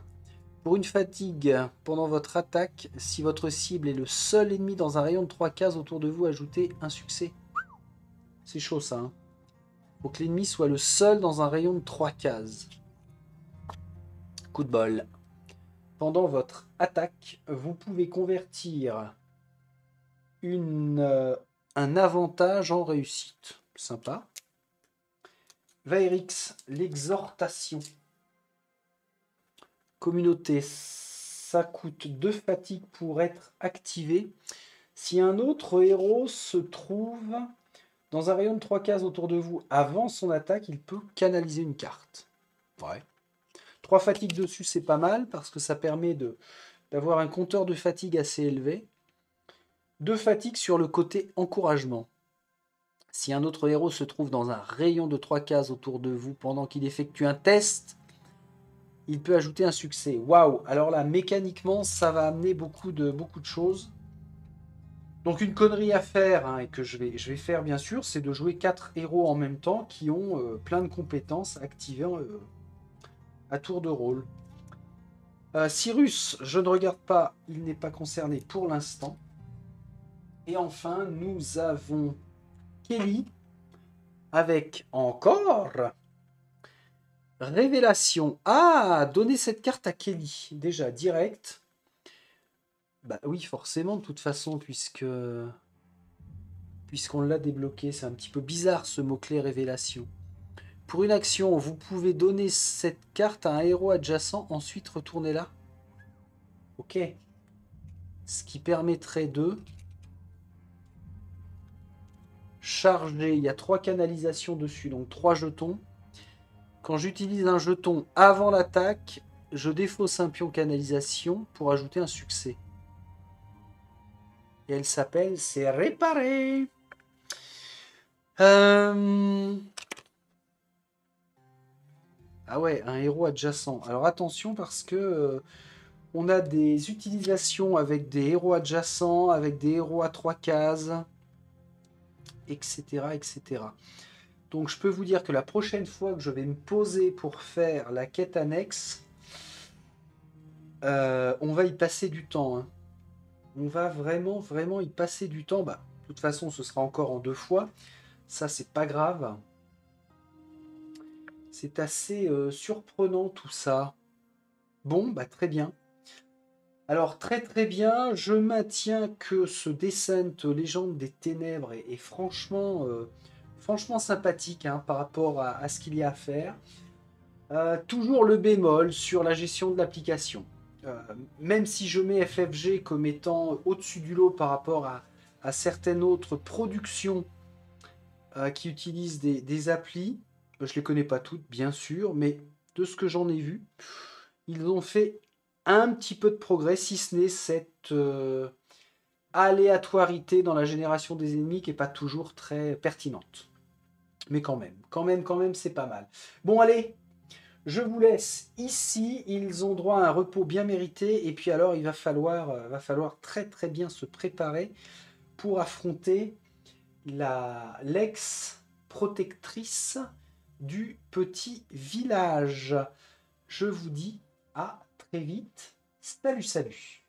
A: Pour une fatigue pendant votre attaque, si votre cible est le seul ennemi dans un rayon de 3 cases autour de vous, ajoutez un succès. C'est chaud ça. Hein. Faut que l'ennemi soit le seul dans un rayon de 3 cases. Coup de bol. Pendant votre attaque, vous pouvez convertir un avantage en réussite. Sympa. Vaerix, l'exhortation. Communauté, ça coûte 2 fatigues pour être activé. Si un autre héros se trouve dans un rayon de 3 cases autour de vous avant son attaque, il peut canaliser une carte. Ouais. 3 fatigues dessus, c'est pas mal parce que ça permet d'avoir un compteur de fatigue assez élevé. 2 fatigues sur le côté encouragement. Si un autre héros se trouve dans un rayon de 3 cases autour de vous pendant qu'il effectue un test, il peut ajouter un succès. Waouh! Alors là, mécaniquement, ça va amener beaucoup de choses. Donc une connerie à faire, hein, et que je vais faire bien sûr, c'est de jouer 4 héros en même temps qui ont plein de compétences activées à tour de rôle. Cyrus, je ne regarde pas, il n'est pas concerné pour l'instant. Et enfin, nous avons Kelly avec encore Révélation. Ah, donner cette carte à Kelly, déjà direct. Bah oui, forcément, de toute façon, puisqu'on l'a débloqué. C'est un petit peu bizarre ce mot-clé révélation. Pour une action, vous pouvez donner cette carte à un héros adjacent, ensuite retournez-la. Ok. Ce qui permettrait de charger. Il y a 3 canalisations dessus, donc 3 jetons. Quand j'utilise un jeton avant l'attaque, je défausse un pion canalisation pour ajouter un succès. Et elle s'appelle C'est réparé. Ah ouais, un héros adjacent. Alors attention parce que on a des utilisations avec des héros adjacents, avec des héros à 3 cases, etc., etc. Donc je peux vous dire que la prochaine fois que je vais me poser pour faire la quête annexe, on va y passer du temps. Hein. On va vraiment, vraiment y passer du temps. Bah, de toute façon, ce sera encore en 2 fois. Ça, c'est pas grave. C'est assez surprenant tout ça. Bon, bah très bien. Alors très très bien, je maintiens que ce Descent Légende des Ténèbres est franchement, franchement sympathique hein, par rapport à ce qu'il y a à faire. Toujours le bémol sur la gestion de l'application. Même si je mets FFG comme étant au-dessus du lot par rapport à certaines autres productions qui utilisent des applis, je ne les connais pas toutes bien sûr, mais de ce que j'en ai vu, ils ont fait un petit peu de progrès, si ce n'est cette aléatorité dans la génération des ennemis qui n'est pas toujours très pertinente. Mais quand même, c'est pas mal. Bon, allez, je vous laisse ici. Ils ont droit à un repos bien mérité. Et puis alors, il va falloir très très bien se préparer pour affronter l'ex-protectrice du petit village. Je vous dis à très vite. Salut, salut.